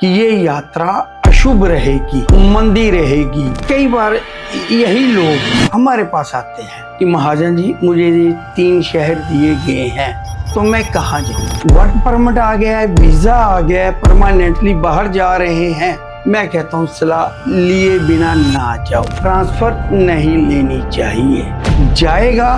कि ये यात्रा अशुभ रहेगी, मंदी रहेगी। कई बार यही लोग हमारे पास आते हैं कि महाजन जी मुझे ये 3 शहर दिए गए हैं तो मैं कहाँ जाऊँ। वर्क परमिट आ गया है, वीजा आ गया है, परमानेंटली बाहर जा रहे हैं। मैं कहता हूँ सलाह लिए बिना ना जाओ, ट्रांसफर नहीं लेनी चाहिए। जाएगा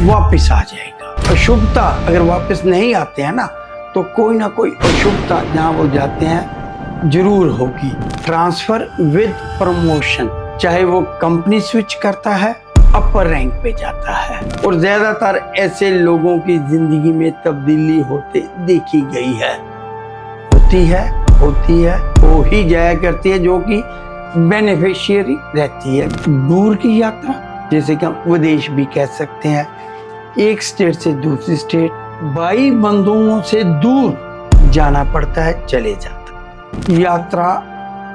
वापस आ जाएगा। अशुभता अगर वापस नहीं आते हैं ना तो कोई ना कोई अशुभता जहाँ वो जाते हैं जरूर होगी। ट्रांसफर विद प्रमोशन, चाहे वो कंपनी स्विच करता है, अपर रैंक पे जाता है। और ज्यादातर ऐसे लोगों की जिंदगी में तब्दीली होते देखी गई है। होती है वो ही जाया करती है जो कि बेनिफिशियरी रहती है। दूर की यात्रा, जैसे कि हम विदेश भी कह सकते हैं, एक स्टेट से दूसरी स्टेट, भाई बंधुओं से दूर जाना पड़ता है, चले जाता। यात्रा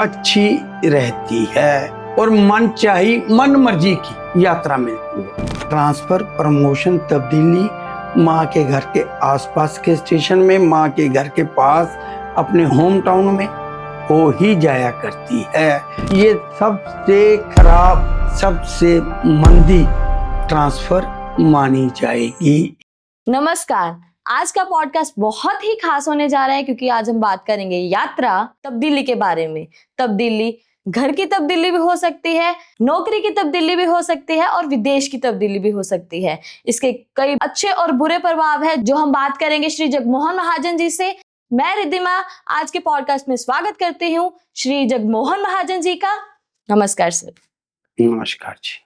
अच्छी रहती है और मन मर्जी की यात्रा मिलती है। ट्रांसफर, प्रमोशन, तब्दीली माँ के घर के आसपास के स्टेशन में, माँ के घर के पास, अपने होम टाउन में हो ही जाया करती है। ये सबसे खराब, सबसे मंदी ट्रांसफर मानी जाएगी। नमस्कार, आज का पॉडकास्ट बहुत ही खास होने जा रहा है क्योंकि आज हम बात करेंगे यात्रा तब्दीली के बारे में। तब्दीली घर की तब्दीली भी हो सकती है, नौकरी की तब्दीली भी हो सकती है और विदेश की तब्दीली भी हो सकती है। इसके कई अच्छे और बुरे प्रभाव है जो हम बात करेंगे श्री जगमोहन महाजन जी से। मैं रिद्धिमा आज के पॉडकास्ट में स्वागत करती हूँ श्री जगमोहन महाजन जी का। नमस्कार सर। नमस्कार जी।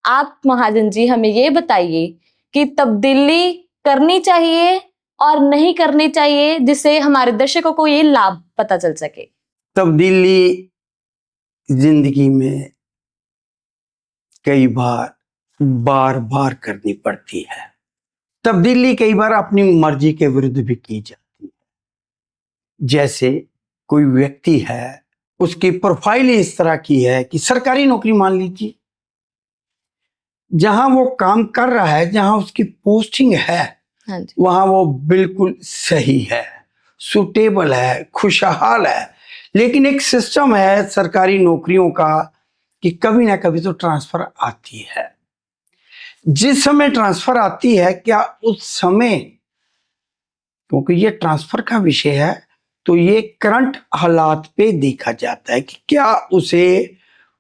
आप महाजन जी हमें ये बताइए कि तब्दीली करनी चाहिए और नहीं करनी चाहिए जिससे हमारे दर्शकों को ये लाभ पता चल सके। तब्दीली जिंदगी में कई बार बार करनी पड़ती है। तब्दीली कई बार अपनी मर्जी के विरुद्ध भी की जाती है। जैसे कोई व्यक्ति है, उसकी प्रोफाइल इस तरह की है कि सरकारी नौकरी मान लीजिए, जहां वो काम कर रहा है, जहां उसकी पोस्टिंग है, हाँ जी। वहां वो बिल्कुल सही है, सुटेबल है, खुशहाल है। लेकिन एक सिस्टम है सरकारी नौकरियों का कि कभी ना कभी तो ट्रांसफर आती है। जिस समय ट्रांसफर आती है, क्या उस समय, क्योंकि ये ट्रांसफर का विषय है, तो ये करंट हालात पे देखा जाता है कि क्या उसे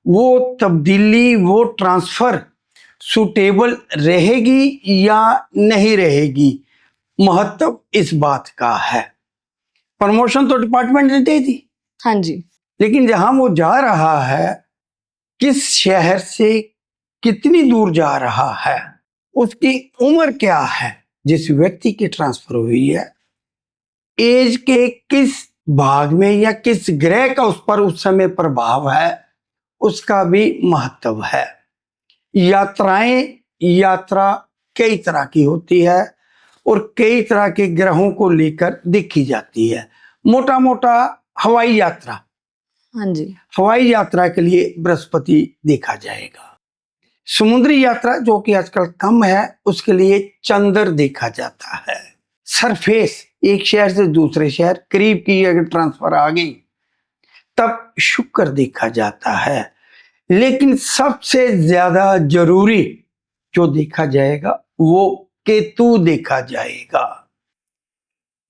वो तब्दीली, वो ट्रांसफर सुटेबल रहेगी या नहीं रहेगी। महत्व इस बात का है। प्रमोशन तो डिपार्टमेंट ने दे दी, हाँ जी, लेकिन जहां वो जा रहा है, किस शहर से कितनी दूर जा रहा है, उसकी उम्र क्या है, जिस व्यक्ति की ट्रांसफर हुई है, एज के किस भाग में या किस ग्रह का उस पर उस समय प्रभाव है, उसका भी महत्व है। यात्रा कई तरह की होती है और कई तरह के ग्रहों को लेकर देखी जाती है। मोटा मोटा हवाई यात्रा, हाँ जी, हवाई यात्रा के लिए बृहस्पति देखा जाएगा। समुद्री यात्रा जो कि आजकल कम है, उसके लिए चंद्र देखा जाता है। सरफेस, एक शहर से दूसरे शहर करीब की अगर ट्रांसफर आ गई तब शुक्र देखा जाता है। लेकिन सबसे ज्यादा जरूरी जो देखा जाएगा वो केतु देखा जाएगा।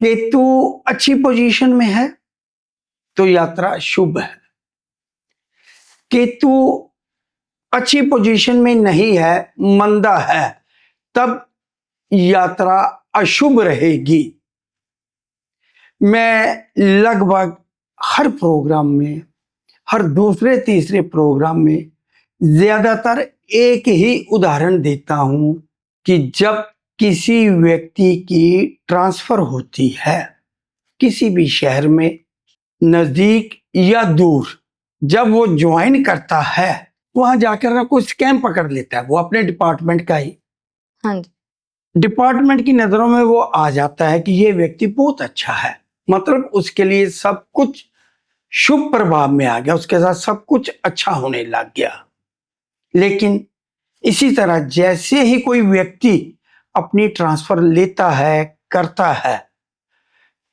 केतु अच्छी पोजीशन में है तो यात्रा शुभ है। केतु अच्छी पोजीशन में नहीं है, मंदा है, तब यात्रा अशुभ रहेगी। मैं लगभग हर प्रोग्राम में, हर दूसरे तीसरे प्रोग्राम में ज्यादातर एक ही उदाहरण देता हूं कि जब किसी व्यक्ति की ट्रांसफर होती है किसी भी शहर में, नजदीक या दूर, जब वो ज्वाइन करता है, वहां जाकर ना कोई स्कैम पकड़ लेता है, वो अपने डिपार्टमेंट का ही, हाँ जी, डिपार्टमेंट की नजरों में वो आ जाता है कि ये व्यक्ति बहुत अच्छा है, मतलब उसके लिए सब कुछ शुभ प्रभाव में आ गया, उसके साथ सब कुछ अच्छा होने लग गया। लेकिन इसी तरह जैसे ही कोई व्यक्ति अपनी ट्रांसफर लेता है, करता है,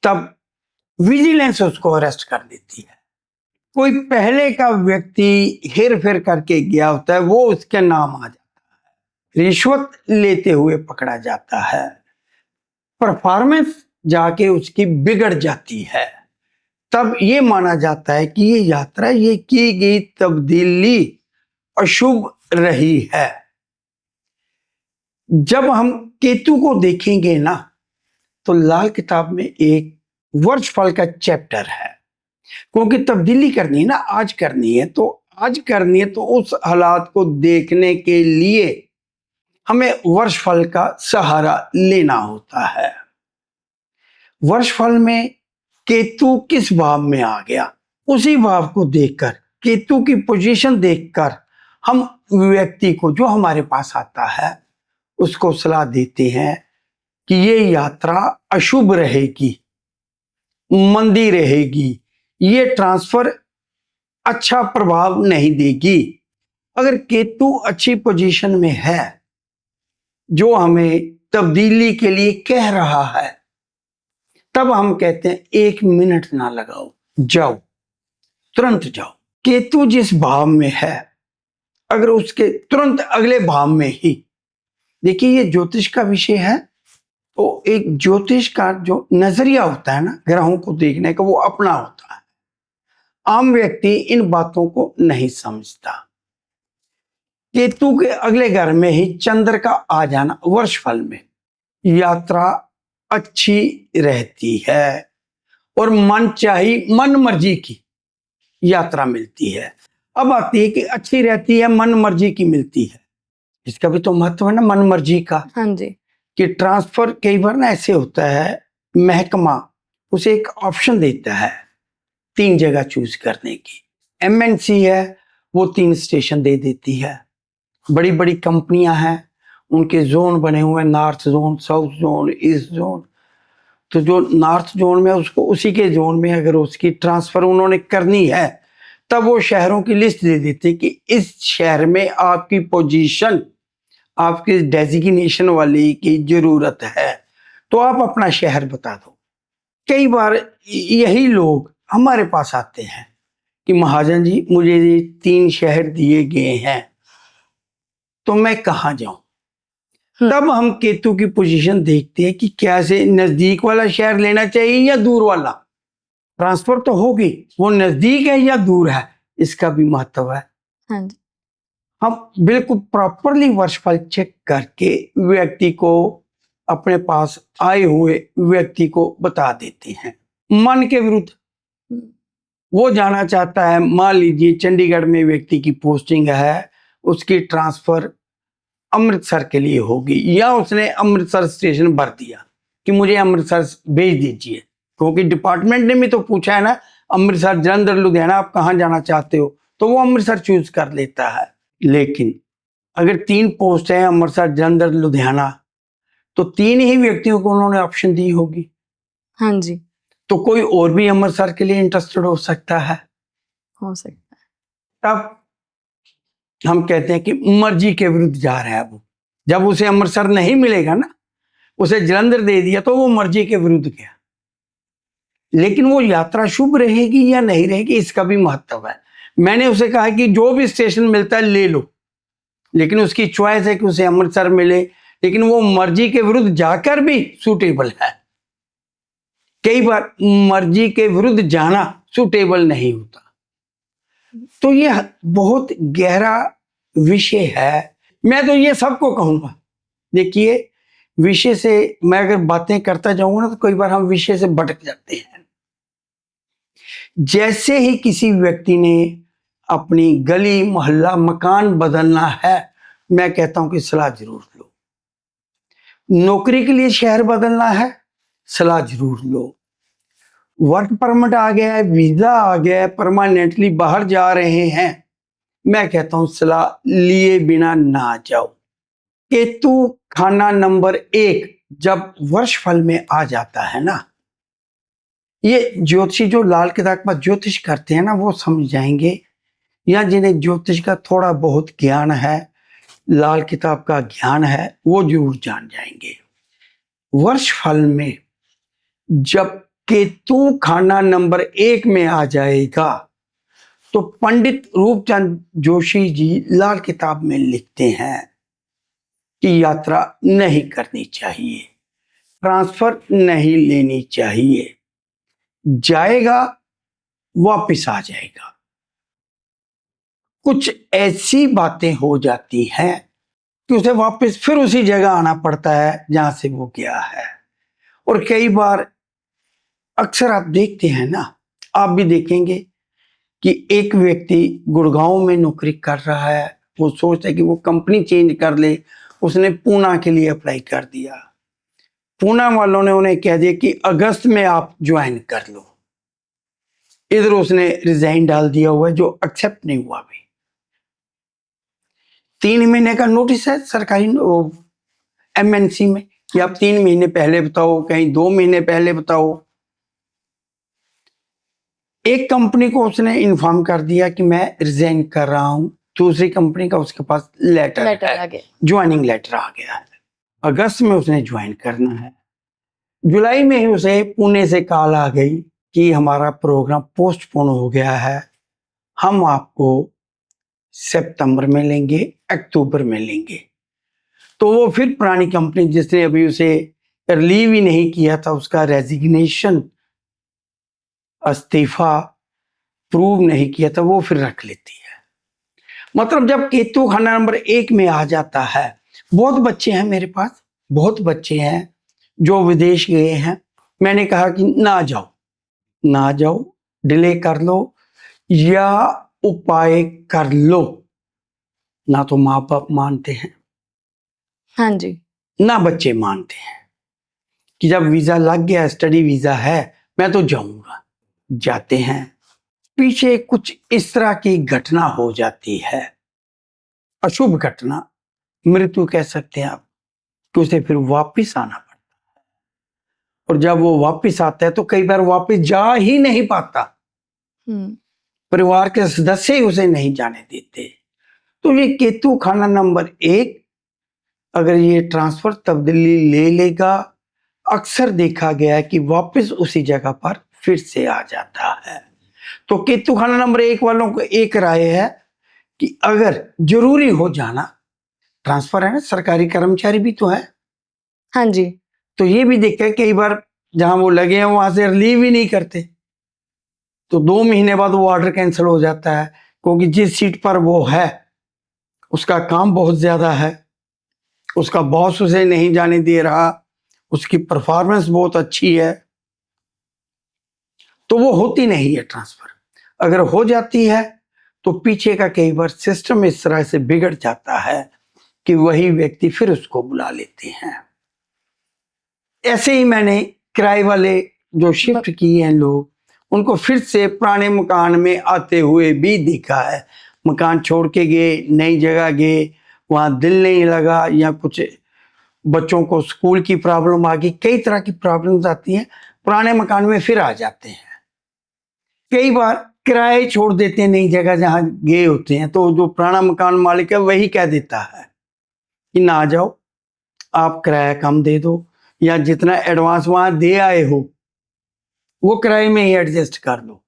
तब विजिलेंस उसको अरेस्ट कर देती है। कोई पहले का व्यक्ति हेर फेर करके गया होता है, वो उसके नाम आ जाता है, रिश्वत लेते हुए पकड़ा जाता है, परफॉर्मेंस जाके उसकी बिगड़ जाती है। तब ये माना जाता है कि ये यात्रा, ये की गई तब्दीली अशुभ रही है। जब हम केतु को देखेंगे ना, तो लाल किताब में एक वर्ष फल का चैप्टर है, क्योंकि तब्दीली करनी है ना, आज करनी है, तो आज करनी है, तो उस हालात को देखने के लिए हमें वर्ष फल का सहारा लेना होता है। वर्ष फल में केतु किस भाव में आ गया, उसी भाव को देखकर, केतु की पोजीशन देखकर हम व्यक्ति को, जो हमारे पास आता है, उसको सलाह देते हैं कि ये यात्रा अशुभ रहेगी, मंदी रहेगी, ये ट्रांसफर अच्छा प्रभाव नहीं देगी। अगर केतु अच्छी पोजीशन में है, जो हमें तब्दीली के लिए कह रहा है, तब हम कहते हैं 1 मिनट ना लगाओ, जाओ, तुरंत जाओ। केतु जिस भाव में है, अगर उसके तुरंत अगले भाव में ही, देखिए ये ज्योतिष का विषय है, तो एक ज्योतिष का जो नजरिया होता है ना, ग्रहों को देखने का, वो अपना होता है। आम व्यक्ति इन बातों को नहीं समझता। केतु के अगले घर में ही चंद्र का आ जाना वर्ष फल में, यात्रा अच्छी रहती है और मन चाही, मन मर्जी की यात्रा मिलती है। अब आती है कि अच्छी रहती है, मन मर्जी की मिलती है, इसका भी तो महत्व है ना, मन मर्जी का। हाँ जी। कि ट्रांसफर कई बार ना ऐसे होता है, महकमा उसे एक ऑप्शन देता है 3 जगह चूज करने की। एमएनसी है, वो 3 स्टेशन दे देती है। बड़ी बड़ी कंपनियां हैं, उनके जोन बने हुए हैं, north zone, south zone, east zone. तो जो नॉर्थ जोन में, उसको उसी के जोन में अगर उसकी ट्रांसफर उन्होंने करनी है, तब वो शहरों की लिस्ट दे देते कि इस शहर में आपकी पोजीशन, आपकी डेजिग्नेशन वाली की जरूरत है, तो आप अपना शहर बता दो। कई बार यही लोग हमारे पास आते हैं कि महाजन जी, मुझे ये 3 शहर दिए गए हैं, तो मैं कहाँ जाऊं। तब हम केतु की पोजीशन देखते हैं कि क्या से नजदीक वाला शहर लेना चाहिए या दूर वाला। ट्रांसफर तो होगी, वो नजदीक है या दूर है, इसका भी महत्व है। हाँ जी। हम बिल्कुल प्रॉपरली वर्षफल चेक करके व्यक्ति को, अपने पास आए हुए व्यक्ति को बता देते हैं। मन के विरुद्ध वो जाना चाहता है, मान लीजिए चंडीगढ़ में व्यक्ति की पोस्टिंग है, उसकी ट्रांसफर अमृतसर के लिए होगी, या उसने अमृतसर स्टेशन भर दिया कि मुझे अमृतसर भेज दीजिए, क्योंकि डिपार्टमेंट ने भी तो पूछा है ना, अमृतसर, जलंधर, लुधियाना, आप कहाँ जाना चाहते हो, तो वो अमृतसर चूज कर लेता है। लेकिन अगर 3 पोस्ट है, अमृतसर, जलंधर, लुधियाना, तो 3 ही व्यक्तियों को उन्होंने ऑप्शन दी होगी। हाँ जी। तो कोई और भी अमृतसर के लिए इंटरेस्टेड हो सकता है। हो सकता है। तब हम कहते हैं कि मर्जी के विरुद्ध जा रहा है वो। जब उसे अमृतसर नहीं मिलेगा ना, उसे जलंधर दे दिया, तो वो मर्जी के विरुद्ध गया। लेकिन वो यात्रा शुभ रहेगी या नहीं रहेगी, इसका भी महत्व है। मैंने उसे कहा कि जो भी स्टेशन मिलता है ले लो, लेकिन उसकी चॉइस है कि उसे अमृतसर मिले, लेकिन वो मर्जी के विरुद्ध जाकर भी सूटेबल है। कई बार मर्जी के विरुद्ध जाना सूटेबल नहीं होता। तो ये बहुत गहरा विषय है। मैं तो ये सबको कहूंगा, देखिए विषय से मैं अगर बातें करता जाऊंगा ना, तो कई बार हम विषय से भटक जाते हैं। जैसे ही किसी व्यक्ति ने अपनी गली, मोहल्ला, मकान बदलना है, मैं कहता हूं कि सलाह जरूर लो। नौकरी के लिए शहर बदलना है, सलाह जरूर लो। वर्क परमिट आ गया है, वीजा आ गया है, परमानेंटली बाहर जा रहे हैं, मैं कहता हूं सलाह लिए बिना ना जाओ। केतु खाना नंबर 1 जब वर्ष फल में आ जाता है ना, ये ज्योतिषी जो लाल किताब पर ज्योतिष करते हैं ना, वो समझ जाएंगे, या जिन्हें ज्योतिष का थोड़ा बहुत ज्ञान है, लाल किताब का ज्ञान है, वो जरूर जान जाएंगे। वर्ष फल में जब केतु खाना नंबर 1 में आ जाएगा तो पंडित रूपचंद जोशी जी लाल किताब में लिखते हैं कि यात्रा नहीं करनी चाहिए, ट्रांसफर नहीं लेनी चाहिए, जाएगा वापिस आ जाएगा। कुछ ऐसी बातें हो जाती हैं कि उसे वापस फिर उसी जगह आना पड़ता है जहां से वो गया है। और कई बार अक्सर आप देखते हैं ना, आप भी देखेंगे कि एक व्यक्ति गुड़गांव में नौकरी कर रहा है, वो सोचता है कि वो कंपनी चेंज कर ले, उसने पूना के लिए अप्लाई कर दिया, पूना वालों ने उन्हें कह दिया कि अगस्त में आप ज्वाइन कर लो, इधर उसने रिजाइन डाल दिया हुआ है जो एक्सेप्ट नहीं हुआ। भी 3 महीने का नोटिस है सरकारी एमएनसी में कि आप 3 महीने पहले बताओ, कहीं 2 महीने पहले बताओ। एक कंपनी को उसने इन्फॉर्म कर दिया कि मैं रिजाइन कर रहा हूं, दूसरी कंपनी का उसके पास लेटर आ गया, ज्वाइनिंग लेटर आ गया है। अगस्त में उसने ज्वाइन करना है। जुलाई में ही उसे पुणे से कॉल आ गई कि हमारा प्रोग्राम पोस्टपोन हो गया है, हम आपको सितंबर में लेंगे, अक्टूबर में लेंगे। तो वो फिर पुरानी कंपनी जिसने अभी उसे रिलीव ही नहीं किया था, उसका रेजिग्नेशन इस्तीफा प्रूव नहीं किया था, वो फिर रख लेती है। मतलब जब केतु खाना नंबर 1 में आ जाता है, बहुत बच्चे हैं मेरे पास, बहुत बच्चे हैं जो विदेश गए हैं। मैंने कहा कि ना जाओ, डिले कर लो या उपाय कर लो। ना तो माँ बाप मानते हैं, हाँ जी, ना बच्चे मानते हैं कि जब वीजा लग गया, स्टडी वीजा है, मैं तो जाऊंगा। जाते हैं, पीछे कुछ इस तरह की घटना हो जाती है, अशुभ घटना, मृत्यु कह सकते हैं आप, कि उसे फिर वापिस आना पड़ता है। और जब वो वापिस आता है तो कई बार वापिस जा ही नहीं पाता, परिवार के सदस्य ही उसे नहीं जाने देते। तो ये केतु खाना नंबर 1 अगर ये ट्रांसफर तब्दीली ले लेगा, अक्सर देखा गया है कि वापस उसी जगह पर फिर से आ जाता है। तो केतु खाना नंबर 1 वालों को एक राय है कि अगर जरूरी हो जाना, ट्रांसफर है ना, सरकारी कर्मचारी भी तो है, हाँ जी, तो ये भी देखा है कई बार जहां वो लगे हैं वहां से रिलीव ही नहीं करते, तो 2 महीने बाद वो ऑर्डर कैंसिल हो जाता है, क्योंकि जिस सीट पर वो है उसका काम बहुत ज्यादा है, उसका बॉस उसे नहीं जाने दे रहा, उसकी परफॉर्मेंस बहुत अच्छी है, तो वो होती नहीं है ट्रांसफर। अगर हो जाती है तो पीछे का कई बार सिस्टम इस तरह से बिगड़ जाता है कि वही व्यक्ति फिर उसको बुला लेते हैं। ऐसे ही मैंने किराए वाले जो शिफ्ट किए हैं लोग, उनको फिर से पुराने मकान में आते हुए भी देखा है। मकान छोड़ के गए, नई जगह गए, वहां दिल नहीं लगा, या कुछ बच्चों को स्कूल की प्रॉब्लम आ गई, कई तरह की प्रॉब्लम्स आती हैं, पुराने मकान में फिर आ जाते हैं। कई बार किराए छोड़ देते हैं नई जगह जहां गए होते हैं, तो जो पुराना मकान मालिक है वही कह देता है कि ना जाओ, आप किराया कम दे दो, या जितना एडवांस वहां दे आए हो वो किराए में ही एडजस्ट कर लो।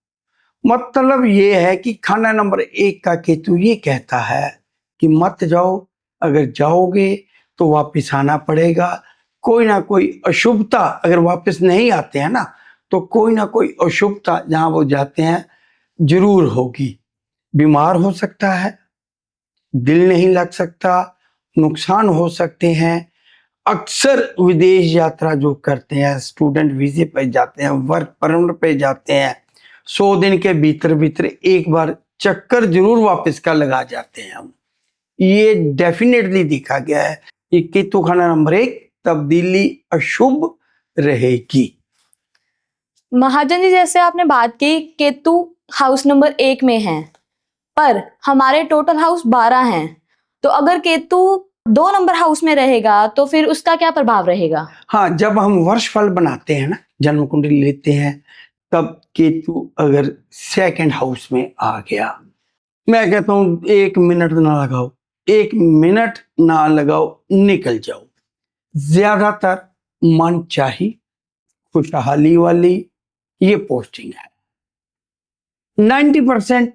मतलब ये है कि खाना नंबर 1 का केतु ये कहता है कि मत जाओ, अगर जाओगे तो वापिस आना पड़ेगा। कोई ना कोई अशुभता, अगर वापस नहीं आते हैं ना, तो कोई ना कोई अशुभता जहां वो जाते हैं जरूर होगी। बीमार हो सकता है, दिल नहीं लग सकता, नुकसान हो सकते हैं। अक्सर विदेश यात्रा जो करते हैं, स्टूडेंट वीजे पे जाते हैं, वर्क परमिट पे जाते हैं, 100 दिन के भीतर भीतर एक बार चक्कर जरूर वापस का लगा जाते हैं हम। ये डेफिनेटली देखा गया है कि केतु खाना नंबर 1 तब्दीली अशुभ रहेगी। महाजन जी, जैसे आपने बात की केतु हाउस नंबर 1 में है, पर हमारे टोटल हाउस 12 हैं, तो अगर केतु 2 नंबर हाउस में रहेगा तो फिर उसका क्या प्रभाव रहेगा? हाँ, जब हम वर्षफल बनाते हैं ना, जन्म कुंडली लेते हैं, तब केतु अगर 2nd हाउस में आ गया, मैं कहता हूं 1 मिनट ना लगाओ, 1 मिनट ना लगाओ, निकल जाओ। ज्यादातर मन चाही, खुशहाली वाली, ये पोस्टिंग है। 90%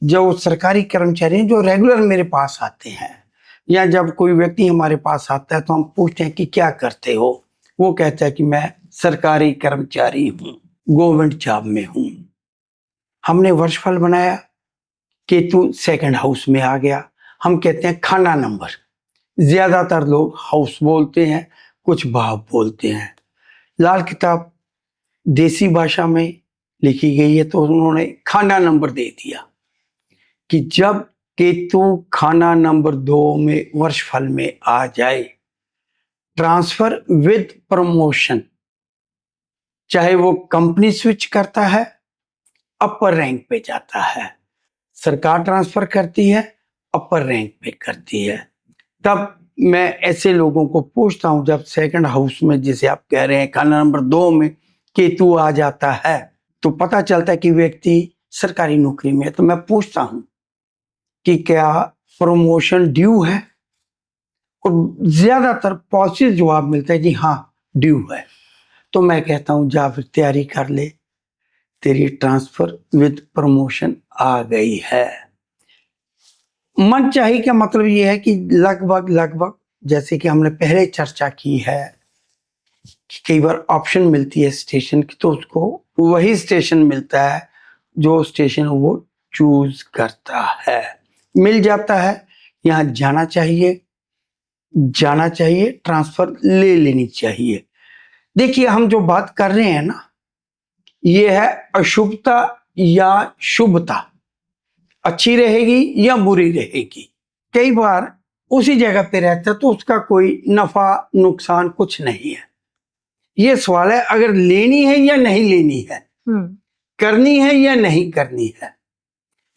जो सरकारी कर्मचारी हैं जो रेगुलर मेरे पास आते हैं, या जब कोई व्यक्ति हमारे पास आता है तो हम पूछते हैं कि क्या करते हो, वो कहता है कि मैं सरकारी कर्मचारी हूँ, गवर्नमेंट जॉब में हूँ। हमने वर्षफल बनाया, केतु सेकंड हाउस में आ गया। हम कहते हैं खाना नंबर। ज्यादातर लोग हाउस बोलते हैं, कुछ भाव बोलते हैं। लाल किताब देसी भाषा में लिखी गई है तो उन्होंने खाना नंबर दे दिया कि जब केतु खाना नंबर 2 में वर्षफल में आ जाए, ट्रांसफर विद प्रमोशन, चाहे वो कंपनी स्विच करता है, अपर रैंक पे जाता है, सरकार ट्रांसफर करती है, अपर रैंक पे करती है, तब मैं ऐसे लोगों को पूछता हूं, जब सेकंड हाउस में जिसे आप कह रहे हैं खाना नंबर 2 में केतु आ जाता है तो पता चलता है कि व्यक्ति सरकारी नौकरी में है। तो मैं पूछता हूं कि क्या प्रमोशन ड्यू है, और ज्यादातर पॉजिटिव जवाब मिलता है कि हाँ ड्यू है। तो मैं कहता हूं जा फिर तैयारी कर ले, तेरी ट्रांसफर विद प्रमोशन आ गई है। मनचाही का मतलब ये है कि लगभग जैसे कि हमने पहले चर्चा की है कि कई बार ऑप्शन मिलती है स्टेशन की, तो उसको वही स्टेशन मिलता है जो स्टेशन वो चूज करता है, मिल जाता है, यहां जाना चाहिए, ट्रांसफर ले लेनी चाहिए। देखिए हम जो बात कर रहे हैं ना, ये है अशुभता या शुभता, अच्छी रहेगी या बुरी रहेगी। कई बार उसी जगह पे रहता है तो उसका कोई नफा नुकसान कुछ नहीं है। ये सवाल है अगर लेनी है या नहीं लेनी है, करनी है या नहीं करनी है।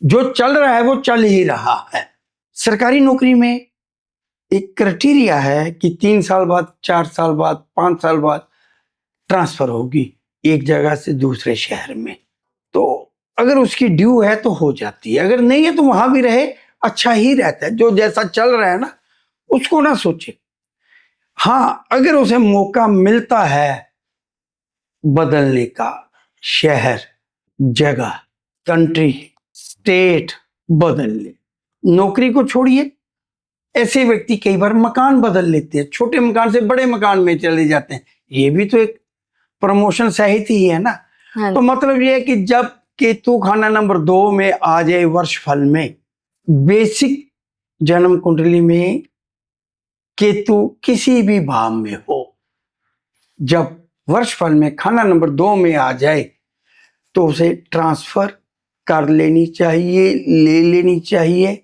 जो चल रहा है वो चल ही रहा है। सरकारी नौकरी में एक क्राइटेरिया है कि 3 साल बाद, 4 साल बाद, 5 साल बाद ट्रांसफर होगी एक जगह से दूसरे शहर में। तो अगर उसकी ड्यू है तो हो जाती है, अगर नहीं है तो वहां भी रहे, अच्छा ही रहता है। जो जैसा चल रहा है ना उसको ना सोचे। हाँ अगर उसे मौका मिलता है बदलने का, शहर, जगह, कंट्री, स्टेट बदल ले, नौकरी को छोड़िए। ऐसे व्यक्ति कई बार मकान बदल लेते हैं, छोटे मकान से बड़े मकान में चले जाते हैं, ये भी तो एक प्रमोशन सहित ही है ना। तो मतलब ये है कि जब केतु खाना नंबर 2 में आ जाए वर्षफल में, बेसिक जन्म कुंडली में केतु किसी भी भाव में हो, जब वर्षफल में खाना नंबर 2 में आ जाए तो उसे ट्रांसफर कर लेनी चाहिए, ले लेनी चाहिए।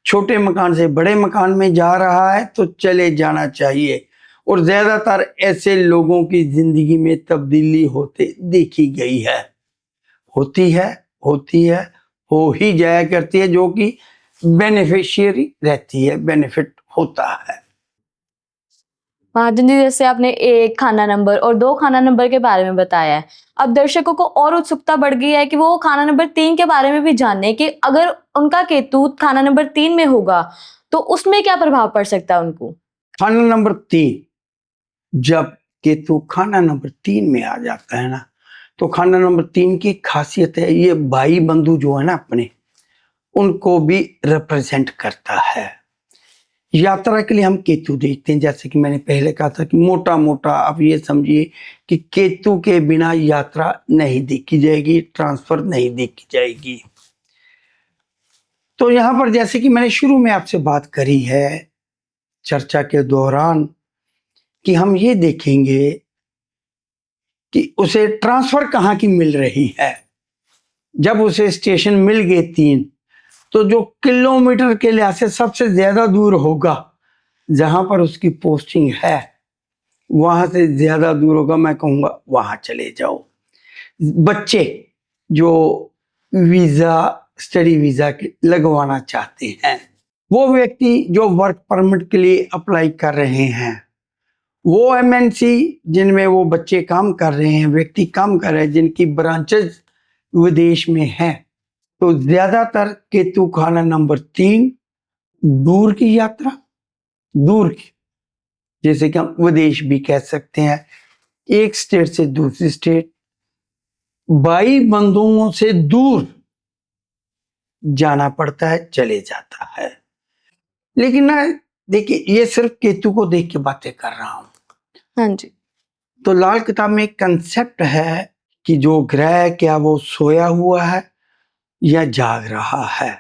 छोटे मकान से बड़े मकान में जा रहा है तो चले जाना चाहिए। और ज्यादातर ऐसे लोगों की जिंदगी में तब्दीली होते देखी गई है, होती है, हो ही जाया करती है, जो कि बेनिफिशियरी रहती है, बेनिफिट होता है। महाजन जी, जैसे आपने 1 खाना नंबर और 2 खाना नंबर के बारे में बताया है, अब दर्शकों को और उत्सुकता बढ़ गई है कि वो खाना नंबर 3 के बारे में भी जाने कि अगर उनका केतु खाना नंबर 3 में होगा तो उसमें क्या प्रभाव पड़ सकता है उनको। खाना नंबर 3, जब केतु खाना नंबर 3 में आ जाता है ना, तो खाना नंबर 3 की खासियत है, ये भाई बंधु जो है ना अपने, उनको भी रिप्रेजेंट करता है। यात्रा के लिए हम केतु देखते हैं, जैसे कि मैंने पहले कहा था कि मोटा मोटा आप ये समझिए कि केतु के बिना यात्रा नहीं देखी जाएगी, ट्रांसफर नहीं देखी जाएगी। तो यहां पर जैसे कि मैंने शुरू में आपसे बात करी है चर्चा के दौरान कि हम ये देखेंगे कि उसे ट्रांसफर कहाँ की मिल रही है। जब उसे स्टेशन मिल गए 3, तो जो किलोमीटर के लिहाज से सबसे ज्यादा दूर होगा, जहां पर उसकी पोस्टिंग है वहां से ज्यादा दूर होगा, मैं कहूंगा वहां चले जाओ। बच्चे जो वीजा, स्टडी वीजा लगवाना चाहते हैं, वो व्यक्ति जो वर्क परमिट के लिए अप्लाई कर रहे हैं, वो एमएनसी जिनमें वो बच्चे काम कर रहे हैं, व्यक्ति काम कर रहे हैं, जिनकी ब्रांचेस विदेश में हैं, तो ज्यादातर केतु खाना नंबर 3 दूर की यात्रा, दूर की, जैसे कि हम विदेश भी कह सकते हैं, एक स्टेट से दूसरी स्टेट, भाई बंधुओं से दूर जाना पड़ता है, चले जाता है। लेकिन ना देखिए, ये सिर्फ केतु को देख के बातें कर रहा हूं। हाँ जी। तो लाल किताब में एक कंसेप्ट है कि जो ग्रह क्या वो सोया हुआ है या जाग रहा है,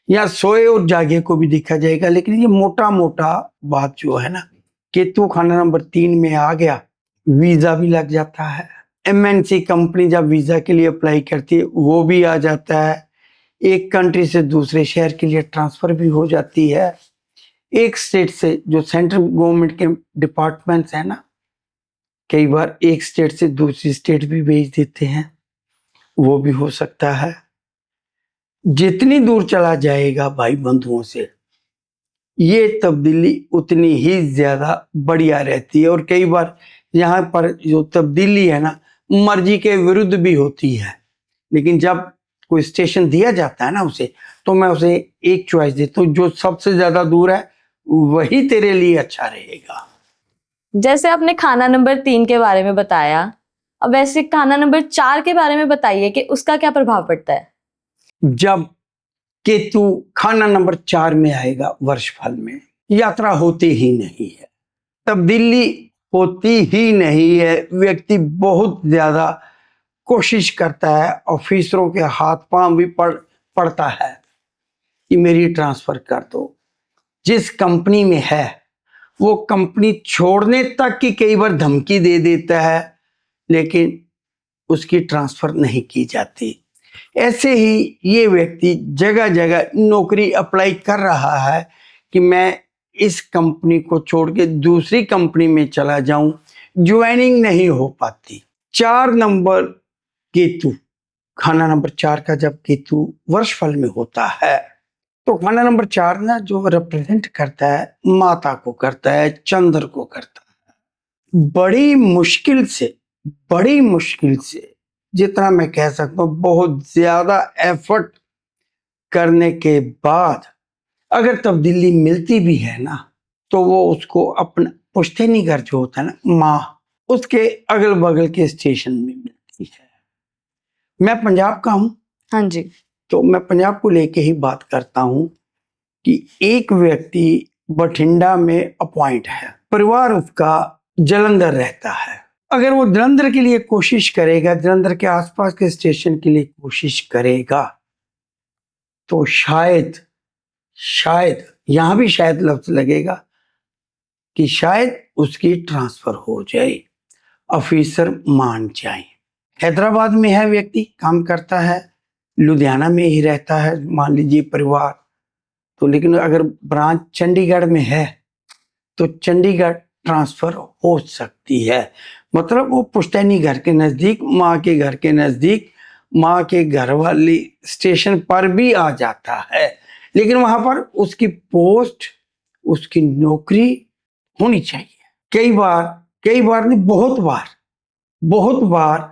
या सोए और जागे को भी देखा जाएगा। लेकिन ये मोटा मोटा बात जो है ना, केतु खाना नंबर 3 में आ गया, वीजा भी लग जाता है। एमएनसी कंपनी जब वीजा के लिए अप्लाई करती है वो भी आ जाता है। एक कंट्री से दूसरे शहर के लिए ट्रांसफर भी हो जाती है। एक स्टेट से, जो सेंट्रल गवर्नमेंट के डिपार्टमेंट्स है ना, कई बार एक स्टेट से दूसरी स्टेट भी भेज देते हैं, वो भी हो सकता है। जितनी दूर चला जाएगा भाई बंधुओं से, ये तब्दीली उतनी ही ज्यादा बढ़िया रहती है। और कई बार यहाँ पर जो तब्दीली है ना, मर्जी के विरुद्ध भी होती है। लेकिन जब कोई स्टेशन दिया जाता है ना उसे, तो मैं उसे एक चॉइस देता हूँ, जो सबसे ज्यादा दूर है वही तेरे लिए अच्छा रहेगा। जैसे आपने खाना नंबर 3 के बारे में बताया, अब वैसे खाना नंबर 4 के बारे में बताइए कि उसका क्या प्रभाव पड़ता है। जब केतु खाना नंबर 4 में आएगा वर्षफल में, यात्रा होती ही नहीं है, तब्दीली होती ही नहीं है। व्यक्ति बहुत ज्यादा कोशिश करता है, ऑफिसरों के हाथ पांव भी पड़ता है कि मेरी ट्रांसफर कर दो। जिस कंपनी में है वो कंपनी छोड़ने तक की कई बार धमकी दे देता है, लेकिन उसकी ट्रांसफर नहीं की जाती। ऐसे ही ये व्यक्ति जगह जगह नौकरी अप्लाई कर रहा है कि मैं इस कंपनी को छोड़ के दूसरी कंपनी में चला जाऊं, ज्वाइनिंग नहीं हो पाती। 4 नंबर केतु, खाना नंबर 4 का जब केतु वर्षफल में होता है, तो खाना नंबर 4 ना जो रिप्रेजेंट करता है, माता को करता है, चंद्र को करता है। बड़ी मुश्किल से, जितना मैं कह सकता हूँ, बहुत ज्यादा एफर्ट करने के बाद अगर तब्दीली मिलती भी है ना, तो वो उसको अपना पुश्तैनी घर जो होता है ना, माँ, उसके अगल बगल के स्टेशन में मिलती है। मैं पंजाब का हूँ। हाँ जी। तो मैं पंजाब को लेके ही बात करता हूँ कि एक व्यक्ति बठिंडा में अपॉइंट है, परिवार उसका जलंधर रहता है। अगर वो जलंधर के लिए कोशिश करेगा, जलंधर के आसपास के स्टेशन के लिए कोशिश करेगा, तो शायद यहां भी शायद लफ्ज लगेगा कि शायद उसकी ट्रांसफर हो जाए, ऑफिसर मान जाए। हैदराबाद में है व्यक्ति, काम करता है, लुधियाना में ही रहता है मान लीजिए परिवार, तो लेकिन अगर ब्रांच चंडीगढ़ में है तो चंडीगढ़ ट्रांसफर हो सकती है। मतलब वो पुश्तैनी घर के नजदीक, माँ के घर के नजदीक, माँ के घर वाली स्टेशन पर भी आ जाता है। लेकिन वहां पर उसकी पोस्ट, उसकी नौकरी होनी चाहिए। कई बार नहीं, बहुत बार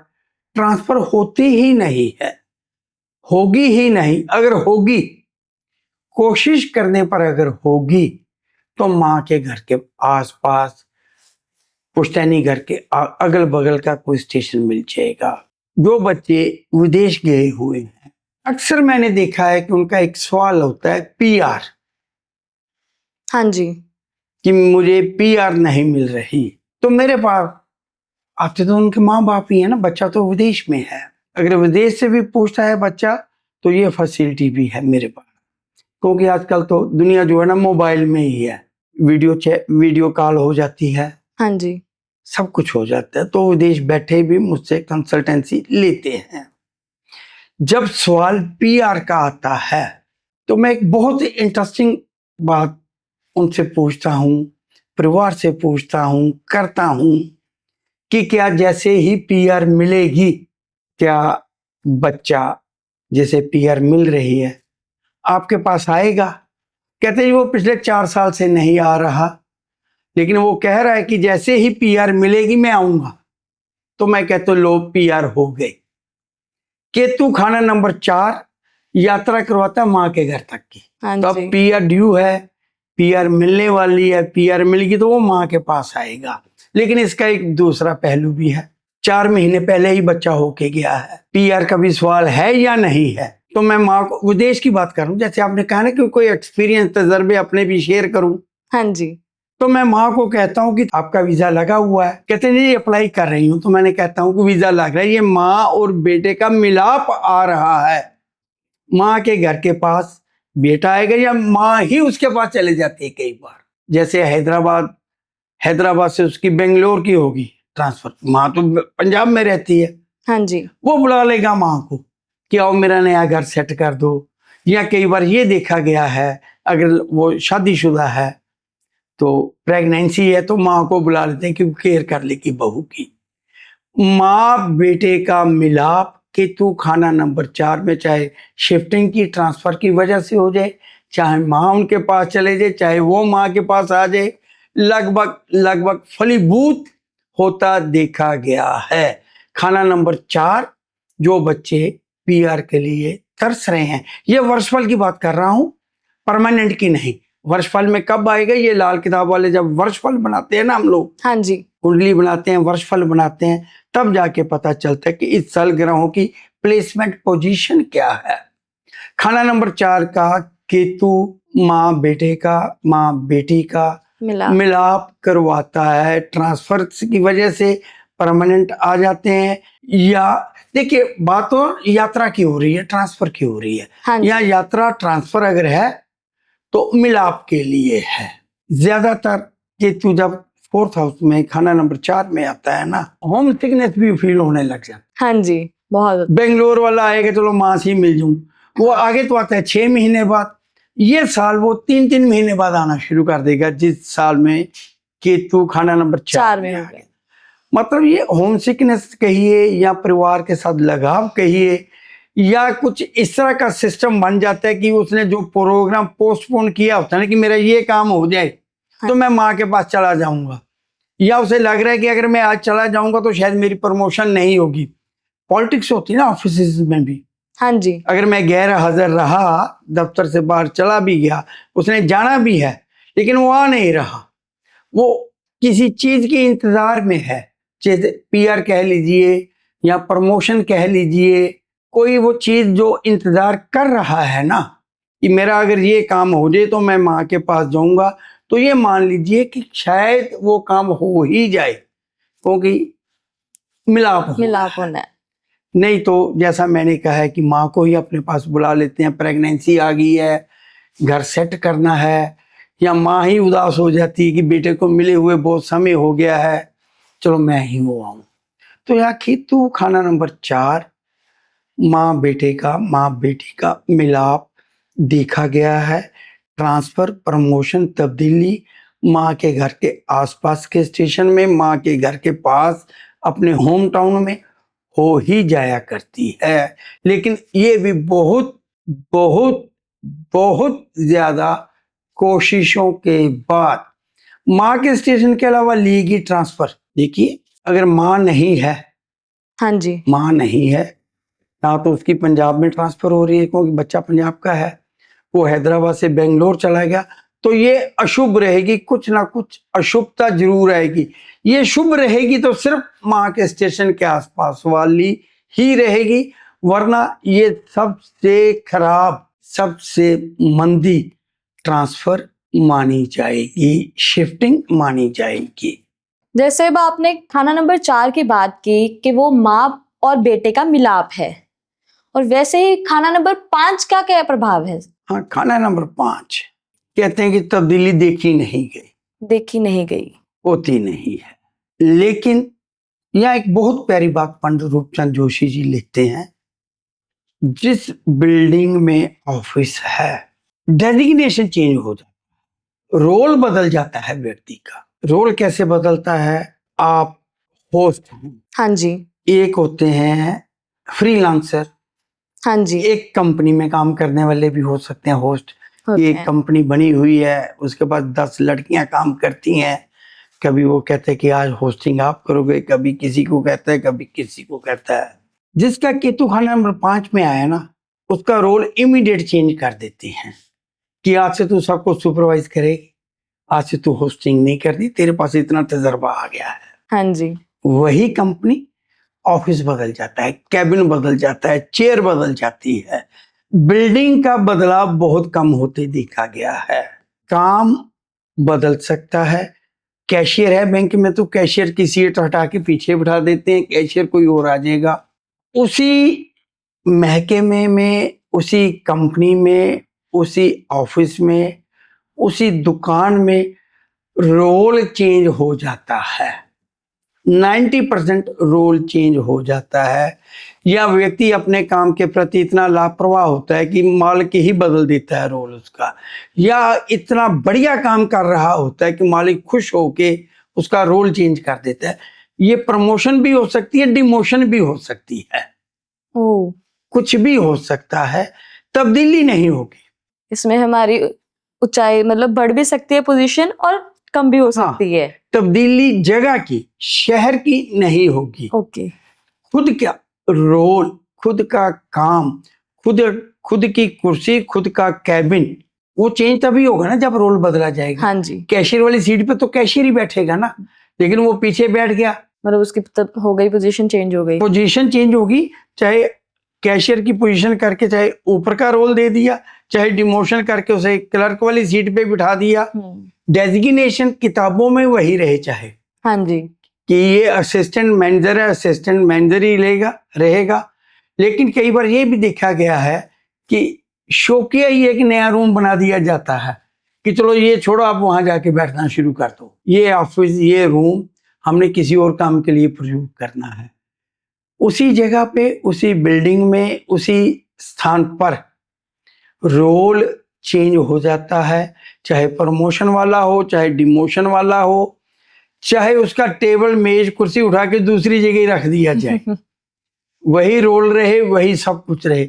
ट्रांसफर होती ही नहीं है, होगी ही नहीं। अगर होगी, कोशिश करने पर अगर होगी, तो माँ के घर के आसपास, पुश्तैनी घर के अगल बगल का कोई स्टेशन मिल जाएगा। जो बच्चे विदेश गए हुए हैं, अक्सर मैंने देखा है कि उनका एक सवाल होता है पीआर। हाँ जी। कि मुझे पीआर नहीं मिल रही। तो मेरे पास आते तो उनके माँ बाप ही है ना, बच्चा तो विदेश में है। अगर विदेश से भी पूछता है बच्चा, तो ये फैसिलिटी भी है मेरे पास, क्योंकि आजकल तो दुनिया जो है ना मोबाइल में ही है, वीडियो कॉल हो जाती है। हाँ जी। सब कुछ हो जाता है, तो विदेश बैठे भी मुझसे कंसल्टेंसी लेते हैं। जब सवाल पीआर का आता है, तो मैं एक बहुत ही इंटरेस्टिंग बात उनसे पूछता हूँ, परिवार से पूछता हूँ, करता हूँ कि क्या जैसे ही पीआर मिलेगी, क्या बच्चा जैसे पीआर मिल रही है आपके पास आएगा? कहते हैं वो पिछले 4 साल से नहीं आ रहा, लेकिन वो कह रहा है कि जैसे ही पीआर मिलेगी मैं आऊंगा। तो मैं कहता हूँ लो, पीआर हो गए। केतु खाना नंबर 4 यात्रा करवाता है माँ के घर तक की। हाँ तो अब जी। पीआर ड्यू है, पीआर मिलने वाली है, पीआर मिलेगी तो वो माँ के पास आएगा। लेकिन इसका एक दूसरा पहलू भी है। 4 महीने पहले ही बच्चा होके गया है, पीआर का भी सवाल है या नहीं है। तो मैं माँ को, विदेश की बात करूं, जैसे आपने कहा ना कि कोई एक्सपीरियंस तजर्बे अपने भी शेयर करूं, हाँ जी। तो मैं माँ को कहता हूँ कि आपका वीजा लगा हुआ है। कहते हैं जी अप्लाई कर रही हूँ। तो मैंने कहता हूँ कि वीजा लग रहा है, ये माँ और बेटे का मिलाप आ रहा है। माँ के घर के पास बेटा आएगा या माँ ही उसके पास चले जाती है कई बार। जैसे हैदराबाद से उसकी बेंगलोर की होगी ट्रांसफर, माँ तो पंजाब में रहती है, हाँ जी। वो बुला लेगा माँ को कि आओ मेरा नया घर सेट कर दो। या कई बार ये देखा गया है, अगर वो शादीशुदा है तो प्रेगनेंसी है तो माँ को बुला लेते हैं कि वो केयर कर लेगी बहू की। माँ बेटे का मिलाप कि तू खाना नंबर 4 में, चाहे शिफ्टिंग की ट्रांसफर की वजह से हो जाए, चाहे माँ उनके पास चले जाए, चाहे वो माँ के पास आ जाए, लगभग फलीभूत होता देखा गया है। खाना नंबर 4 जो बच्चे पीआर के लिए तरस रहे हैं, ये वर्षफल की बात कर रहा हूं, परमानेंट की नहीं। वर्षफल में कब आएगा, ये लाल किताब वाले जब वर्षफल बनाते हैं ना हम लोग, हाँ जी, कुंडली बनाते हैं, वर्षफल बनाते हैं, तब जाके पता चलता है कि इस साल ग्रहों की प्लेसमेंट पोजीशन क्या है। खाना नंबर 4 का केतु माँ बेटे का, माँ बेटी का मिलाप करवाता है। ट्रांसफर की वजह से परमानेंट आ जाते हैं। या देखिए बात तो यात्रा की हो रही है, ट्रांसफर की हो रही है। हाँ या यात्रा ट्रांसफर अगर है तो मिलाप के लिए है। ज्यादातर केतु जब 4th हाउस में खाना नंबर 4 में आता है ना, होम सिकनेस भी फील होने लग जाता है। हाँ जी, बहुत। बेंगलोर वाला आएगा चलो माँ से ही मिल जाऊं, वो आगे तो आता है 6 महीने बाद। ये साल वो 3-3 महीने बाद आना शुरू कर देगा, जिस साल में केतु खाना नंबर 4 में आ गया। मतलब ये होम सिकनेस कहिए या परिवार के साथ लगाव कहिए, या कुछ इस तरह का सिस्टम बन जाता है कि उसने जो प्रोग्राम पोस्टपोन किया होता है ना कि मेरा ये काम हो जाए तो मैं माँ के पास चला जाऊंगा, या उसे लग रहा है कि अगर मैं आज चला जाऊंगा तो शायद मेरी प्रमोशन नहीं होगी। पॉलिटिक्स होती है ना ऑफिस में भी। हाँ जी, अगर मैं गैर हाजिर रहा, दफ्तर से बाहर चला भी गया, उसने जाना भी है लेकिन वो आ नहीं रहा, वो किसी चीज के इंतजार में है, जैसे पीआर कह लीजिए या प्रमोशन कह लीजिए, कोई वो चीज जो इंतजार कर रहा है ना कि मेरा अगर ये काम हो जाए तो मैं माँ के पास जाऊंगा, तो ये मान लीजिए कि शायद वो काम हो ही जाए, क्योंकि मिलाप होना है। नहीं तो जैसा मैंने कहा है कि माँ को ही अपने पास बुला लेते हैं, प्रेगनेंसी आ गई है, घर सेट करना है, या माँ ही उदास हो जाती है कि बेटे को मिले हुए बहुत समय हो गया है, चलो मैं ही वो आऊं। तो यहाँ केतु खाना नंबर 4 माँ बेटे का, माँ बेटी का मिलाप देखा गया है। ट्रांसफर, प्रमोशन, तब्दीली माँ के घर के आसपास के स्टेशन में, माँ के घर के पास अपने होम टाउन में हो ही जाया करती है। लेकिन ये भी बहुत बहुत बहुत ज्यादा कोशिशों के बाद माँ के स्टेशन के अलावा लीगी ट्रांसफर। देखिए अगर माँ नहीं है, हाँ जी, माँ नहीं है ना, तो उसकी पंजाब में ट्रांसफर हो रही है क्योंकि बच्चा पंजाब का है, वो हैदराबाद से बेंगलोर चला गया, तो ये अशुभ रहेगी, कुछ ना कुछ अशुभता जरूर आएगी। ये शुभ रहेगी तो सिर्फ माँ के स्टेशन के आसपास वाली ही रहेगी, वरना ये सबसे खराब, सबसे मंदी ट्रांसफर मानी जाएगी, शिफ्टिंग मानी जाएगी। जैसे अब आपने खाना नंबर 4 की बात की कि वो माँ और बेटे का मिलाप है, और वैसे ही खाना नंबर 5 का क्या प्रभाव है? हाँ, खाना नंबर 5 कहते हैं कि तब्दीली देखी नहीं गई, होती नहीं है। लेकिन यह एक बहुत प्यारी बात पंडित रूपचंद जोशी जी लिखते हैं, जिस बिल्डिंग में ऑफिस है डेजिग्नेशन चेंज हो जाता है, रोल बदल जाता है व्यक्ति का। रोल कैसे बदलता है? आप होस्ट हैं, हाँ जी, एक होते हैं फ्रीलांसर, हाँ जी, एक कंपनी में काम करने वाले भी हो सकते हैं होस्ट। एक कंपनी बनी हुई है, उसके पास 10 लड़कियां काम करती हैं, कभी वो कहते हैं कि आज होस्टिंग आप करोगे, कभी किसी को कहता है, कभी किसी को कहता है। जिसका केतु खाना नंबर 5 में आया ना, उसका रोल इमीडिएट चेंज कर देते हैं कि आज से तू सबको सुपरवाइज करेगी, आज से तू होस्टिंग नहीं करती, तेरे पास इतना तजर्बा आ गया है। हाँ जी, वही कंपनी ऑफिस बदल जाता है, कैबिन बदल जाता है, चेयर बदल जाती है। बिल्डिंग का बदलाव बहुत कम होते देखा गया है। काम बदल सकता है। कैशियर है बैंक में तो कैशियर की सीट हटा के पीछे बिठा देते हैं, कैशियर कोई और आ जाएगा। उसी महकमे में, उसी कंपनी में, उसी ऑफिस में, उसी दुकान में रोल चेंज हो जाता है। 90% रोल चेंज हो जाता है। या व्यक्ति अपने काम के प्रति इतना लापरवाह होता है कि मालिक ही बदल देता है रोल उसका, या इतना बढ़िया काम कर रहा होता है कि मालिक खुश होके उसका रोल चेंज कर देता है। ये प्रमोशन भी हो सकती है, डिमोशन भी हो सकती है, ओ, कुछ भी हो सकता है, तब्दीली नहीं होगी। इसमें हमारी ऊंचाई मतलब बढ़ भी सकती है पोजीशन, और कम भी हो सकती है। तब्दीली जगह की, शहर की नहीं होगी। ओके। खुद का रोल, खुद का काम, खुद की कुर्सी, खुद का कैबिन, वो चेंज तभी होगा ना जब रोल बदला जाएगा। हाँ जी। कैशियर वाली सीट पे तो कैशियर ही बैठेगा ना, लेकिन वो पीछे बैठ गया, मतलब उसकी तब हो गई, पोजीशन चेंज हो गई। पोजीशन चेंज होगी। चाहे कैशियर की पोजीशन करके चाहे ऊपर का रोल दे दिया, चाहे डिमोशन करके उसे क्लर्क वाली सीट पे बिठा दिया। डेजिग्नेशन किताबों में वही रहे चाहे, हाँ जी, कि ये असिस्टेंट मैनेजर है, असिस्टेंट मैनेजर ही रहेगा। लेकिन कई बार ये भी देखा गया है कि शौकिया ही एक नया रूम बना दिया जाता है कि चलो ये छोड़ो, आप वहां जाके बैठना शुरू कर दो, ये ऑफिस, ये रूम हमने किसी और काम के लिए प्रयोग करना है। उसी जगह पे, उसी बिल्डिंग में, उसी स्थान पर रोल चेंज हो जाता है। चाहे प्रमोशन वाला हो, चाहे डिमोशन वाला हो, चाहे उसका टेबल मेज कुर्सी उठा के दूसरी जगह रख दिया जाए, वही रोल रहे, वही सब कुछ रहे।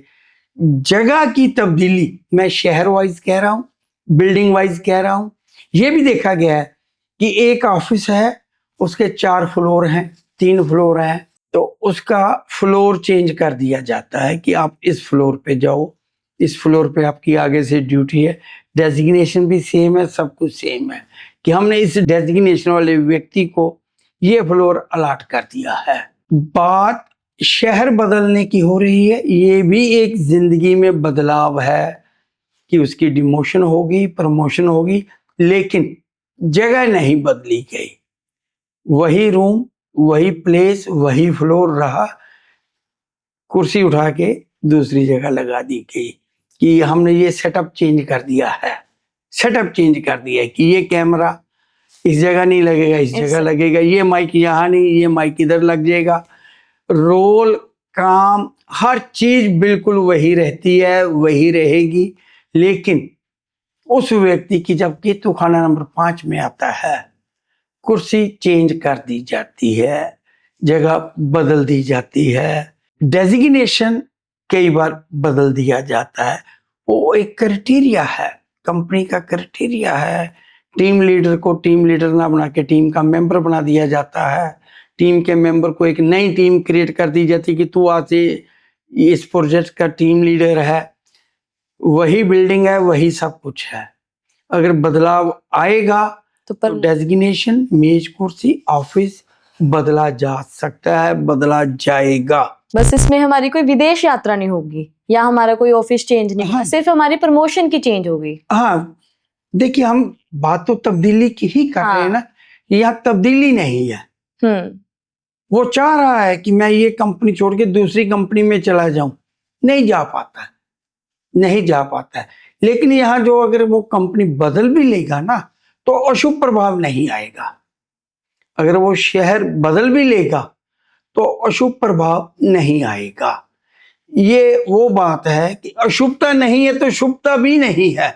जगह की तब्दीली, मैं शहर वाइज कह रहा हूँ, बिल्डिंग वाइज कह रहा हूँ। ये भी देखा गया है कि एक ऑफिस है, उसके 4 फ्लोर हैं, 3 फ्लोर हैं, तो उसका फ्लोर चेंज कर दिया जाता है कि आप इस फ्लोर पे जाओ, इस फ्लोर पे आपकी आगे से ड्यूटी है। डेजिग्नेशन भी सेम है, सब कुछ सेम है कि हमने इस डेजिग्नेशन वाले व्यक्ति को ये फ्लोर अलॉट कर दिया है। बात शहर बदलने की हो रही है, ये भी एक जिंदगी में बदलाव है कि उसकी डिमोशन होगी, प्रमोशन होगी, लेकिन जगह नहीं बदली गई। वही रूम, वही प्लेस, वही फ्लोर रहा, कुर्सी उठा के दूसरी जगह लगा दी गई कि हमने ये सेटअप चेंज कर दिया है। सेटअप चेंज कर दिया है कि ये कैमरा इस जगह नहीं लगेगा, इस जगह लगेगा, ये माइक यहाँ नहीं, ये माइक इधर लग जाएगा। रोल, काम, हर चीज बिल्कुल वही रहती है, वही रहेगी। लेकिन उस व्यक्ति की जब केतु खाना नंबर 5 में आता है, कुर्सी चेंज कर दी जाती है, जगह बदल दी जाती है, डेजिग्नेशन कई बार बदल दिया जाता है। वो एक क्राइटेरिया है, कंपनी का क्राइटेरिया है। टीम लीडर को टीम लीडर ना बना के टीम का मेंबर बना दिया जाता है। टीम के मेंबर को एक नई टीम क्रिएट कर दी जाती है कि तू आज से इस प्रोजेक्ट का टीम लीडर है। वही बिल्डिंग है, वही सब कुछ है। अगर बदलाव आएगा तो डेजिग्नेशन, मेज कुर्सी, ऑफिस बदला जा सकता है, बदला जाएगा। बस इसमें हमारी कोई विदेश यात्रा नहीं होगी या हमारा कोई ऑफिस चेंज नहीं, हाँ। सिर्फ हमारी प्रमोशन की चेंज होगी। हाँ, देखिए हम बात तो तब्दीली की ही कर रहे हैं ना, यहाँ तब्दीली नहीं है। वो चाह रहा है कि मैं ये कंपनी छोड़ के दूसरी कंपनी में चला जाऊं, नहीं जा पाता, नहीं जा पाता है। लेकिन यहाँ जो अगर वो कंपनी बदल भी लेगा ना, तो अशुभ प्रभाव नहीं आएगा। अगर वो शहर बदल भी लेगा तो अशुभ प्रभाव नहीं आएगा। ये वो बात है कि अशुभता नहीं है तो शुभता भी नहीं है।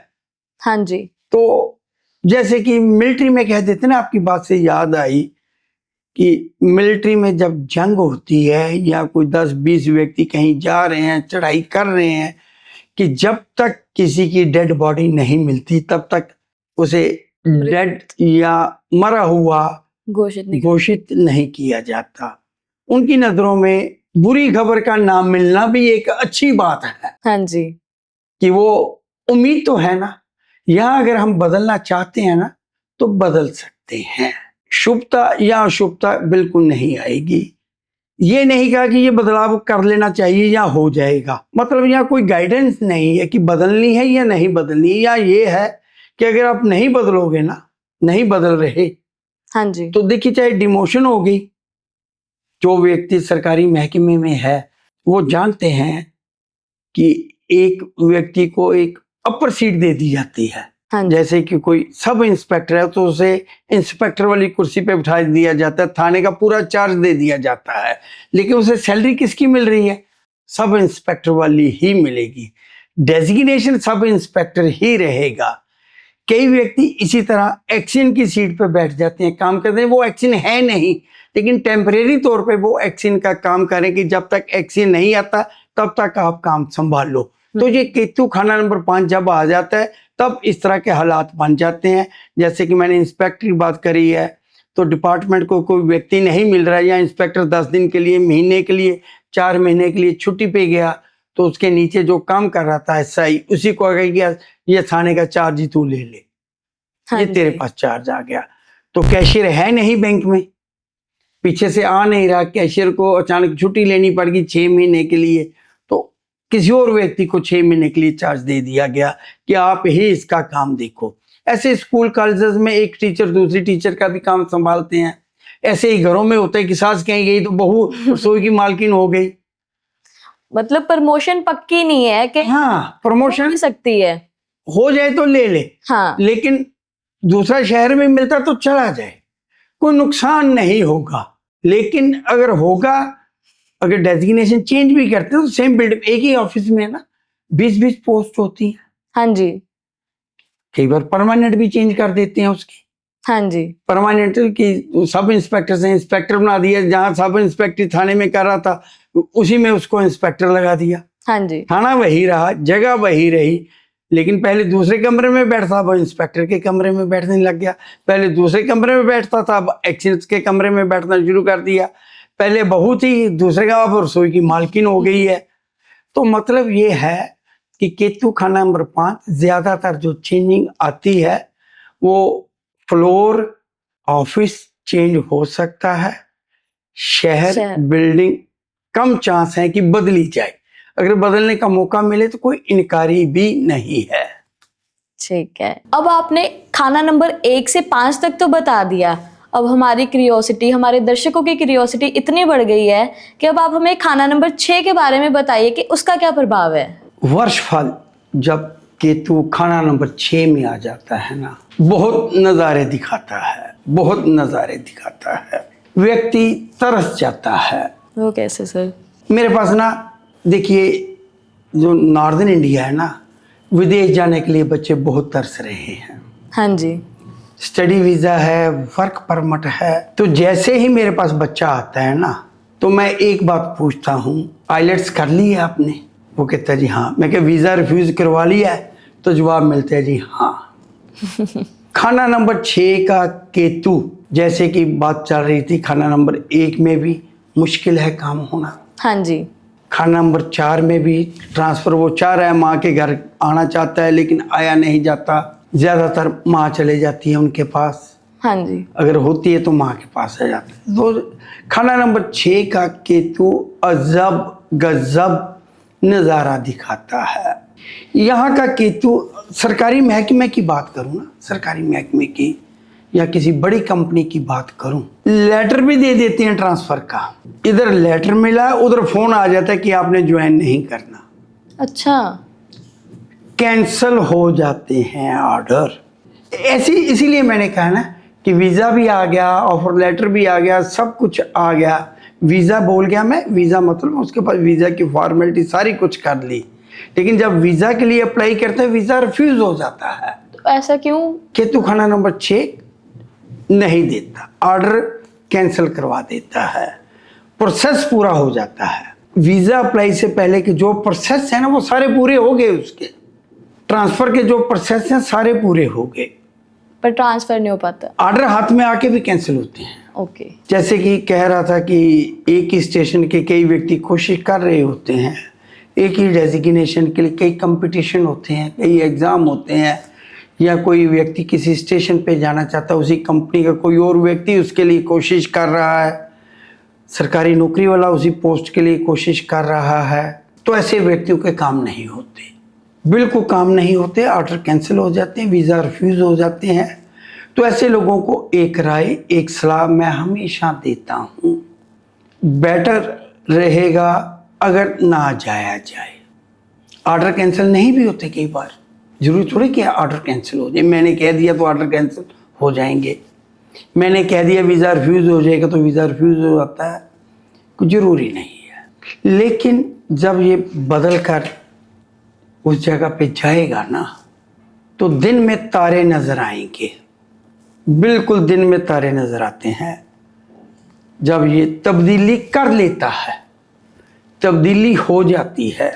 हाँ जी। तो जैसे कि मिलिट्री में कह देते ना, आपकी बात से याद आई कि मिलिट्री में जब जंग होती है या कोई 10-20 व्यक्ति कहीं जा रहे हैं, चढ़ाई कर रहे हैं, कि जब तक किसी की डेड बॉडी नहीं मिलती तब तक उसे डेड या मरा हुआ घोषित नहीं किया जाता। उनकी नजरों में बुरी खबर का नाम मिलना भी एक अच्छी बात है। हाँ जी, कि वो उम्मीद तो है ना। यहाँ अगर हम बदलना चाहते हैं ना तो बदल सकते हैं। शुभता या अशुभता बिल्कुल नहीं आएगी। ये नहीं कहा कि ये बदलाव कर लेना चाहिए या हो जाएगा। मतलब यहाँ कोई गाइडेंस नहीं है कि बदलनी है या नहीं बदलनी है, या ये है कि अगर आप नहीं बदलोगे ना, नहीं बदल रहे, हाँ जी। तो देखिए चाहे डिमोशन हो गई, जो व्यक्ति सरकारी महकमे में है वो जानते हैं कि एक व्यक्ति को एक अपर सीट दे दी जाती है। हाँ जी। जैसे कि कोई सब इंस्पेक्टर है तो उसे इंस्पेक्टर वाली कुर्सी पे बिठा दिया जाता है, थाने का पूरा चार्ज दे दिया जाता है, लेकिन उसे सैलरी किसकी मिल रही है? सब इंस्पेक्टर वाली ही मिलेगी, डेजिग्नेशन सब इंस्पेक्टर ही रहेगा। कई व्यक्ति इसी तरह एक्शन की सीट पर बैठ जाते हैं, काम करते हैं, वो एक्शन है नहीं, लेकिन टेम्परेरी तौर पे वो एक्शन का काम करें कि जब तक एक्शन नहीं आता तब तक आप काम संभाल लो। तो ये केतु खाना नंबर 5 जब आ जाता है तब इस तरह के हालात बन जाते हैं। जैसे कि मैंने इंस्पेक्टर की बात करी है, तो डिपार्टमेंट को कोई व्यक्ति नहीं मिल रहा है, या इंस्पेक्टर 10 दिन के लिए, महीने के लिए, 4 महीने के लिए छुट्टी पे गया, तो उसके नीचे जो काम कर रहा था एसआई, उसी को कह गया ये थाने का चार्ज ही तू ले ले, हाँ ये तेरे जी। पास चार्ज आ गया। तो कैशियर है नहीं बैंक में, पीछे से आ नहीं रहा, कैशियर को अचानक छुट्टी लेनी पड़ गई 6 महीने के लिए, तो किसी और व्यक्ति को 6 महीने के लिए चार्ज दे दिया गया कि आप ही इसका काम देखो। ऐसे स्कूल कॉलेजेस में एक टीचर दूसरी टीचर का भी काम संभालते हैं। ऐसे ही घरों में होता है कि सास कहीं गई तो बहू रसोई की मालकिन हो गई। मतलब प्रमोशन पक्की नहीं है कि हाँ, हो प्रमोशन भी सकती है। हो जाए तो ले ले, हाँ। लेकिन दूसरा शहर में मिलता तो चला जाए, कोई नुकसान नहीं होगा। लेकिन अगर होगा, अगर डेजिग्नेशन चेंज भी करते हैं तो सेम बिल्डिंग एक ही ऑफिस में ना 20-20 पोस्ट होती है, हाँ जी। कई बार परमानेंट भी चेंज कर देते हैं उसकी। हाँ जी। परमानेंट की सब इंस्पेक्टर से इंस्पेक्टर बना दिया, जहां सब इंस्पेक्टर थाने में कर रहा था उसी में उसको इंस्पेक्टर लगा दिया। हाँ जी। थाना वही रहा, जगह वही रही, लेकिन पहले दूसरे कमरे में बैठता, अब इंस्पेक्टर के कमरे में बैठने लग गया। पहले दूसरे कमरे में बैठता था, अब एक्शन के कमरे में बैठना शुरू कर दिया। पहले बहू थी, दूसरे का अब रसोई की मालकिन हो गई है। तो मतलब ये है कि केतु खाना नंबर 5 ज्यादातर जो चेंजिंग आती है वो फ्लोर, ऑफिस चेंज हो सकता है, शहर, बिल्डिंग कम चांस है कि बदली जाए। अगर बदलने का मौका मिले तो कोई इनकारी भी नहीं है। ठीक है, अब आपने खाना नंबर 1 से 5 तक तो बता दिया। अब हमारी क्यूरियोसिटी, हमारे दर्शकों की क्यूरियोसिटी इतनी बढ़ गई है कि अब आप हमें खाना नंबर 6 के बारे में बताइए कि उसका क्या प्रभाव है। वर्षफल जब केतु खाना नंबर 6 में आ जाता है ना, बहुत नज़ारे दिखाता है, बहुत नज़ारे दिखाता है। व्यक्ति तरस जाता है। वो कैसे सर? मेरे पास ना देखिए, जो नॉर्दर्न इंडिया है ना, विदेश जाने के लिए बच्चे बहुत तरस रहे हैं। हाँ जी। स्टडी वीज़ा है, वर्क परमिट है। तो जैसे ही मेरे पास बच्चा आता है ना, तो मैं एक बात पूछता हूँ, आइलेट्स कर ली है आपने? वो कहता है जी हाँ। मैं क्या वीज़ा रिफ्यूज़ करवा लिया है? तो जवाब मिलता है जी हाँ। खाना नंबर 6 का केतु, जैसे कि बात चल रही थी, खाना नंबर 1 में भी मुश्किल है काम होना। हाँ जी। खाना नंबर 4 में भी ट्रांसफ़र वो चाह रहा है, माँ के घर आना चाहता है लेकिन आया नहीं जाता। ज़्यादातर माँ चले जाती है उनके पास। हाँ जी। अगर होती है तो माँ के पास आ जाता है। तो खाना नंबर 6 का केतु अजब गजब नज़ारा दिखाता है। यहाँ का केतु, सरकारी महकमे की बात करूँ ना, सरकारी महकमे की या किसी बड़ी कंपनी की बात करूं, लेटर भी दे देते हैं ट्रांसफर का। इधर लेटर मिला, उधर फोन आ जाता है कि आपने ज्वाइन नहीं करना। अच्छा। कैंसल हो जाते हैं ऑर्डर। ऐसी इसीलिए मैंने कहा ना कि वीज़ा भी आ गया, ऑफर लेटर भी आ गया, सब कुछ आ गया। वीज़ा बोल गया मैं, वीज़ा मतलब उसके पास वीज़ा की फॉर्मेलिटी सारी कुछ कर ली, लेकिन जब वीज़ा के लिए अप्लाई करते हैं वीज़ा रिफ्यूज़ हो जाता है। तो ऐसा क्यों? केतु खाना नंबर 6 नहीं देता, ऑर्डर कैंसिल करवा देता है, प्रोसेस पूरा हो जाता है। वीज़ा अप्लाई से पहले के जो प्रोसेस है ना वो सारे पूरे हो गए, उसके ट्रांसफ़र के जो प्रोसेस हैं सारे पूरे हो गए, पर ट्रांसफर नहीं हो पाता। ऑर्डर हाथ में आके भी कैंसिल होते हैं। ओके। जैसे कि कह रहा था कि एक ही स्टेशन के कई व्यक्ति कोशिश कर रहे होते हैं, एक ही डेजिग्नेशन के लिए कई कंपटीशन होते हैं, कई एग्ज़ाम होते हैं, या कोई व्यक्ति किसी स्टेशन पे जाना चाहता है, उसी कंपनी का कोई और व्यक्ति उसके लिए कोशिश कर रहा है, सरकारी नौकरी वाला उसी पोस्ट के लिए कोशिश कर रहा है, तो ऐसे व्यक्तियों के काम नहीं होते, बिल्कुल काम नहीं होते। ऑर्डर कैंसिल हो जाते हैं, वीज़ा रिफ्यूज़ हो जाते हैं। तो ऐसे लोगों को एक राय, एक सलाह मैं हमेशा देता हूँ, बेटर रहेगा अगर ना जाया जाए। ऑर्डर कैंसिल नहीं भी होते कई बार, जरूरी थोड़ी कि ऑर्डर कैंसिल हो जाए। मैंने कह दिया तो ऑर्डर कैंसिल हो जाएंगे, मैंने कह दिया वीज़ा रिफ्यूज़ हो जाएगा तो वीज़ा रिफ्यूज़ हो जाता है, कुछ ज़रूरी नहीं है। लेकिन जब ये बदल कर उस जगह पे जाएगा ना, तो दिन में तारे नज़र आएंगे, बिल्कुल दिन में तारे नज़र आते हैं। जब ये तब्दीली कर लेता है, तब्दीली हो जाती है।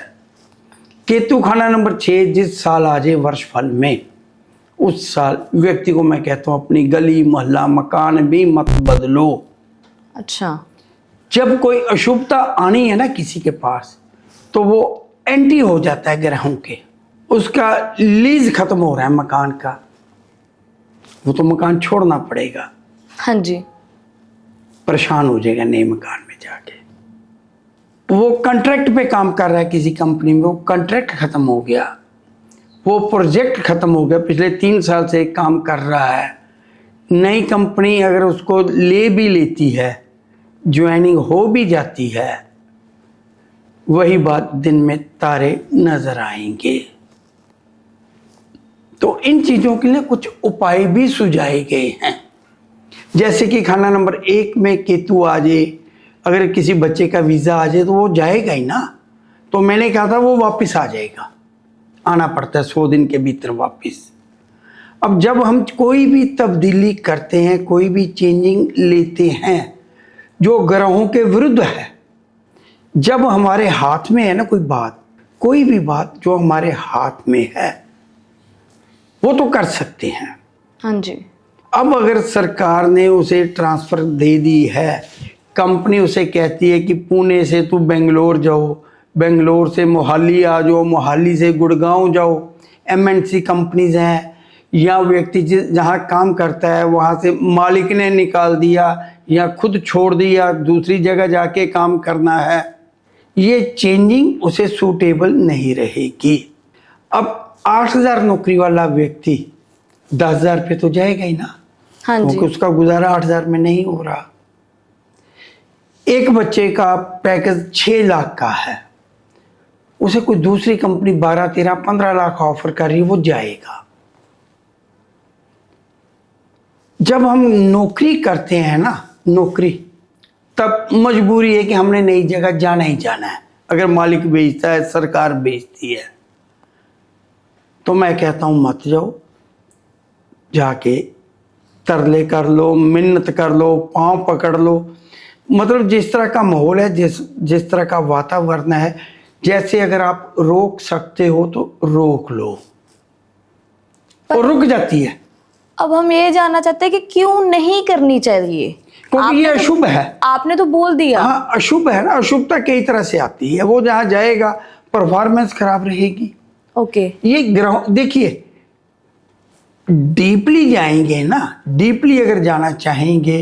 केतु खाना नंबर 6 जिस साल आ जाए वर्षफल में, उस साल व्यक्ति को मैं कहता हूँ अपनी गली मोहल्ला मकान भी मत बदलो। अच्छा। जब कोई अशुभता आनी है ना किसी के पास, तो वो एंटी हो जाता है ग्रहों के, उसका लीज खत्म हो रहा है मकान का, वो तो मकान छोड़ना पड़ेगा। हाँ जी। परेशान हो जाएगा नए मकान में जाके। वो कॉन्ट्रैक्ट पे काम कर रहा है किसी कंपनी में, वो कॉन्ट्रैक्ट खत्म हो गया, वो प्रोजेक्ट खत्म हो गया, पिछले 3 साल से काम कर रहा है। नई कंपनी अगर उसको ले भी लेती है, ज्वाइनिंग हो भी जाती है, वही बात दिन में तारे नजर आएंगे। तो इन चीजों के लिए कुछ उपाय भी सुझाए गए हैं, जैसे कि खाना नंबर 1 में केतु आ जाए, अगर किसी बच्चे का वीज़ा आ जाए तो वो जाएगा ही ना। तो मैंने कहा था वो वापस आ जाएगा, आना पड़ता है 100 दिन के भीतर वापस। अब जब हम कोई भी तब्दीली करते हैं, कोई भी चेंजिंग लेते हैं जो ग्रहों के विरुद्ध है, जब हमारे हाथ में है ना कोई भी बात जो हमारे हाथ में है, वो तो कर सकते हैं। हाँ जी। अब अगर सरकार ने उसे ट्रांसफ़र दे दी है, कंपनी उसे कहती है कि पुणे से तू बेंगलोर जाओ, बेंगलोर से मोहाली आ जाओ, मोहाली से गुड़गांव जाओ, MNC कंपनीज हैं, या व्यक्ति जहाँ काम करता है वहाँ से मालिक ने निकाल दिया या खुद छोड़ दिया, दूसरी जगह जाके काम करना है, ये चेंजिंग उसे सूटेबल नहीं रहेगी। अब 8,000 नौकरी वाला व्यक्ति 10,000 पे तो जाएगा ही ना, हाँ जी। क्योंकि उसका गुजारा 8,000 में नहीं हो रहा। एक बच्चे का पैकेज 6 लाख का है, उसे कोई दूसरी कंपनी 12, 13, 15 लाख ऑफर कर रही है, वो जाएगा। जब हम नौकरी करते हैं ना, नौकरी, तब मजबूरी है कि हमने नई जगह जाना ही जाना है। अगर मालिक भेजता है, सरकार भेजती है, तो मैं कहता हूं मत जाओ, जाके तरले कर लो, मिन्नत कर लो, पांव पकड़ लो। मतलब जिस तरह का माहौल है, जिस तरह का वातावरण है, जैसे अगर आप रोक सकते हो तो रोक लो, और रुक जाती है। अब हम ये जानना चाहते हैं कि क्यों नहीं करनी चाहिए, क्योंकि ये अशुभ है। आपने तो बोल दिया। हाँ, अशुभ है ना, अशुभता कई तरह से आती है। वो जहाँ जाएगा परफॉर्मेंस खराब रहेगी। ओके। ये ग्रह देखिए, डीपली जाएंगे ना, डीपली अगर जाना चाहेंगे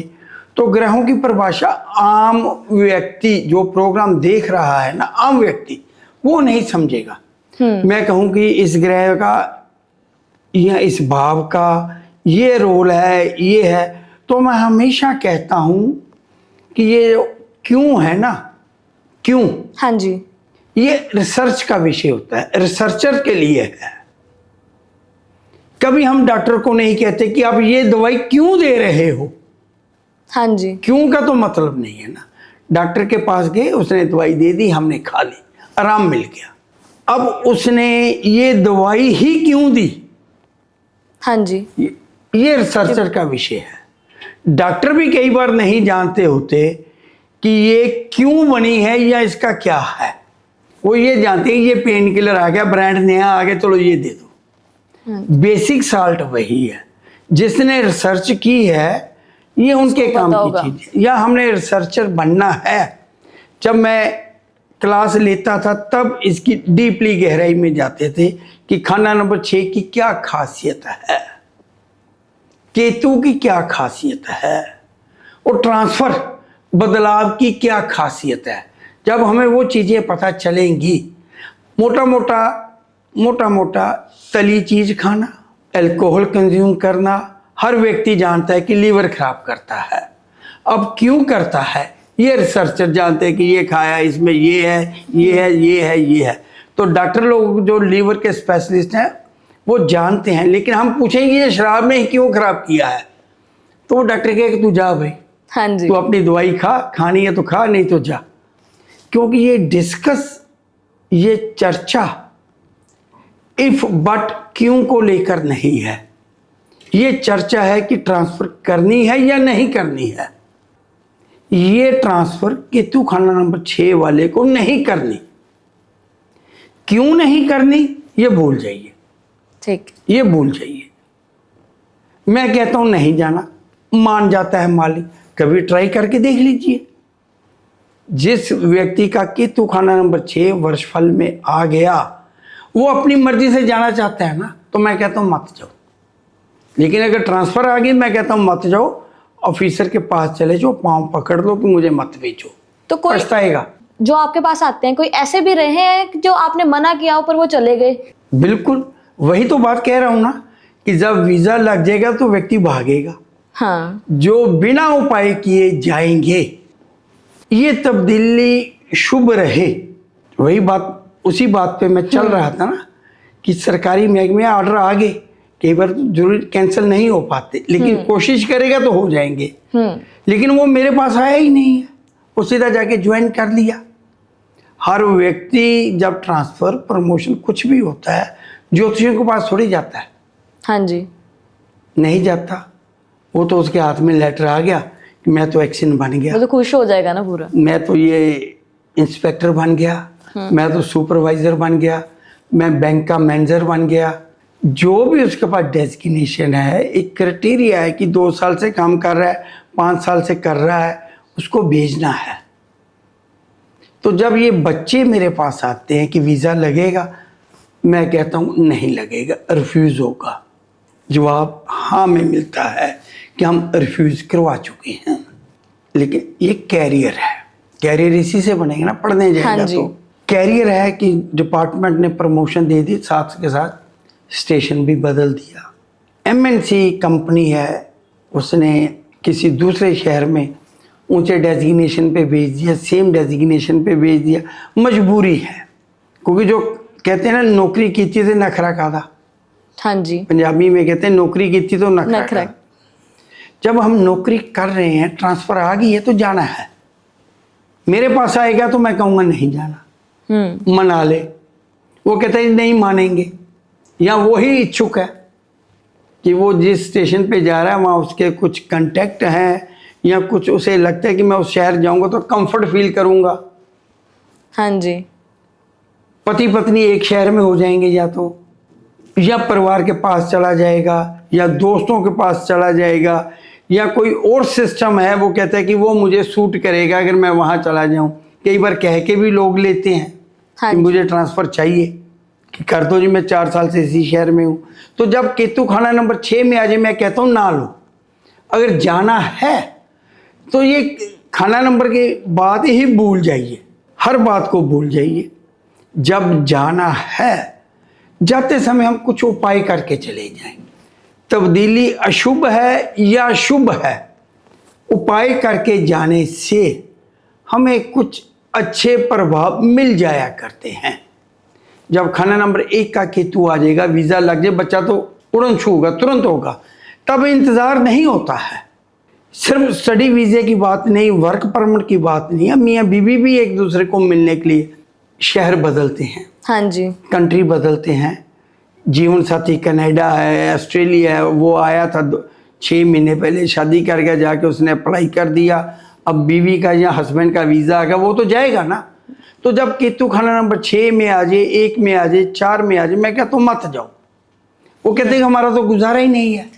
तो ग्रहों की परिभाषा आम व्यक्ति जो प्रोग्राम देख रहा है ना, आम व्यक्ति वो नहीं समझेगा। मैं कहूँ कि इस ग्रह का या इस भाव का ये रोल है, ये है, तो मैं हमेशा कहता हूँ कि ये क्यों है ना, क्यों, हाँ जी, ये रिसर्च का विषय होता है, रिसर्चर के लिए है। कभी हम डॉक्टर को नहीं कहते कि आप ये दवाई क्यों दे रहे हो। हाँ जी। क्यों का तो मतलब नहीं है ना। डॉक्टर के पास गए, उसने दवाई दे दी, हमने खा ली, आराम मिल गया। अब उसने ये दवाई ही क्यों दी, हाँ जी, ये रिसर्चर का विषय है। डॉक्टर भी कई बार नहीं जानते होते कि ये क्यों बनी है या इसका क्या है। वो ये जानते हैं ये पेन किलर आ गया, ब्रांड नया आ गया, चलो ये दे दो। बेसिक साल्ट वही है। जिसने रिसर्च की है ये उनके काम की चीज है। या हमने रिसर्चर बनना है। जब मैं क्लास लेता था तब इसकी डीपली गहराई में जाते थे कि खाना नंबर 6 की क्या खासियत है, केतु की क्या खासियत है, और ट्रांसफर बदलाव की क्या खासियत है। जब हमें वो चीज़ें पता चलेंगी, मोटा मोटा तली चीज़ खाना, अल्कोहल कंज्यूम करना, हर व्यक्ति जानता है कि लीवर खराब करता है। अब क्यों करता है ये रिसर्चर जानते हैं कि ये खाया, इसमें ये है, ये है, ये है, ये है। तो डॉक्टर लोग जो लीवर के स्पेशलिस्ट हैं वो जानते हैं, लेकिन हम पूछेंगे ये शराब ने क्यों खराब किया है, तो वो डॉक्टर कहे कि तू जा भाई, हाँ जी, तू अपनी दवाई खा, खानी है तो खा, नहीं तो जा। क्योंकि ये डिस्कस, ये चर्चा इफ बट क्यों को लेकर नहीं है, ये चर्चा है कि ट्रांसफर करनी है या नहीं करनी है। ये ट्रांसफर केतु खाना नंबर 6 वाले को नहीं करनी। क्यों नहीं करनी ये भूल जाइए, ठीक, ये भूल जाइए। मैं कहता हूं नहीं जाना, मान जाता है मालिक, कभी ट्राई करके देख लीजिए। जिस व्यक्ति का केतु खाना नंबर 6 वर्षफल में आ गया, वो अपनी मर्जी से जाना चाहता है ना, तो मैं कहता हूं मत जाओ। लेकिन अगर ट्रांसफर आ गई, मैं कहता हूं मत जाओ, ऑफिसर के पास चले जाओ, पांव पकड़ लो कि मुझे मत भेजो, तो कोई पछताएगा। जो आपके पास आते हैं, कोई ऐसे भी रहे हैं जो आपने मना किया हो पर वो चले गए? बिल्कुल, वही तो बात कह रहा हूं ना कि जब वीजा लग जाएगा तो व्यक्ति भागेगा। हाँ, जो बिना उपाय किए जाएंगे, ये तब्दीली शुभ रहे। वही बात, उसी बात पे मैं चल रहा था ना कि सरकारी महकमे ऑर्डर आ गए, कई बार तो जरूर कैंसिल नहीं हो पाते, लेकिन कोशिश करेगा तो हो जाएंगे। लेकिन वो मेरे पास आया ही नहीं है, वो सीधा जाके ज्वाइन कर लिया। हर व्यक्ति जब ट्रांसफर, प्रमोशन कुछ भी होता है, ज्योतिषियों के पास थोड़ी जाता है, हाँ जी, नहीं जाता। वो तो उसके हाथ में लेटर आ गया कि मैं तो एक्शन बन गया, वो तो खुश हो जाएगा ना पूरा, मैं तो ये इंस्पेक्टर बन गया, मैं तो सुपरवाइजर बन गया, मैं बैंक का मैनेजर बन गया। जो भी उसके पास डेजिग्नेशन है, एक क्राइटेरिया है कि 2 साल से काम कर रहा है, 5 साल से कर रहा है, उसको भेजना है। तो जब ये बच्चे मेरे पास आते हैं कि वीज़ा लगेगा, मैं कहता हूँ नहीं लगेगा, रिफ्यूज़ होगा। जवाब हाँ में मिलता है कि हम रिफ्यूज़ करवा चुके हैं। लेकिन ये कैरियर है, कैरियर इसी से बनेगा ना, पढ़ने जाएगा। हाँ जी। तो कैरियर है कि डिपार्टमेंट ने प्रमोशन दे दी, साथ के साथ स्टेशन भी बदल दिया। एमएनसी कंपनी है, उसने किसी दूसरे शहर में ऊंचे डेजिग्नेशन पे भेज दिया, सेम डेजिग्नेशन पे भेज दिया। मजबूरी है, क्योंकि जो कहते हैं ना नौकरी की थी तो नखरा खादा, हाँ जी, पंजाबी में कहते हैं नौकरी की थी तो नखरा नखरा। खादा। जब हम नौकरी कर रहे हैं, ट्रांसफर आ गई है तो जाना है। मेरे पास आएगा तो मैं कहूँगा नहीं जाना, मना ले। वो कहते हैं नहीं मानेंगे, या वो ही इच्छुक है कि वो जिस स्टेशन पे जा रहा है वहाँ उसके कुछ कांटेक्ट हैं, या कुछ उसे लगता है कि मैं उस शहर जाऊंगा तो कंफर्ट फील करूंगा। हाँ जी, पति पत्नी एक शहर में हो जाएंगे, या परिवार के पास चला जाएगा, या दोस्तों के पास चला जाएगा, या कोई और सिस्टम है, वो कहता है कि वो मुझे सूट करेगा अगर मैं वहाँ चला जाऊँ। कई बार कह के भी लोग लेते हैं हाँ कि जी, मुझे ट्रांसफ़र चाहिए, कि कर दो जी, मैं 4 साल से इसी शहर में हूँ। तो जब केतु खाना नंबर 6 में आ जाए, मैं कहता हूँ ना लो। अगर जाना है तो ये खाना नंबर की बात ही भूल जाइए, हर बात को भूल जाइए। जब जाना है, जाते समय हम कुछ उपाय करके चले जाएंगे। तब्दीली अशुभ है या शुभ है, उपाय करके जाने से हमें कुछ अच्छे प्रभाव मिल जाया करते हैं। जब खाना नंबर 1 का केतु आ जाएगा, वीज़ा लग जाए, बच्चा तो उड़न छू होगा, तुरंत होगा, तब इंतज़ार नहीं होता है। सिर्फ स्टडी वीज़े की बात नहीं, वर्क परमिट की बात नहीं है, मियाँ बीवी भी एक दूसरे को मिलने के लिए शहर बदलते हैं, हाँ जी, कंट्री बदलते हैं। जीवन साथी कनाडा है, ऑस्ट्रेलिया है, वो आया था 6 महीने पहले, शादी कर गया, जाके उसने अप्लाई कर दिया, अब बीवी का या हस्बैंड का वीज़ा आ गया, वो तो जाएगा ना। तो जब केतु खाना नंबर 6 में आ जाए, 1 में आ जाए, 4 में आ जाए, मैं कहता हूँ मत जाओ। वो कहते हैं हमारा तो गुजारा ही नहीं है।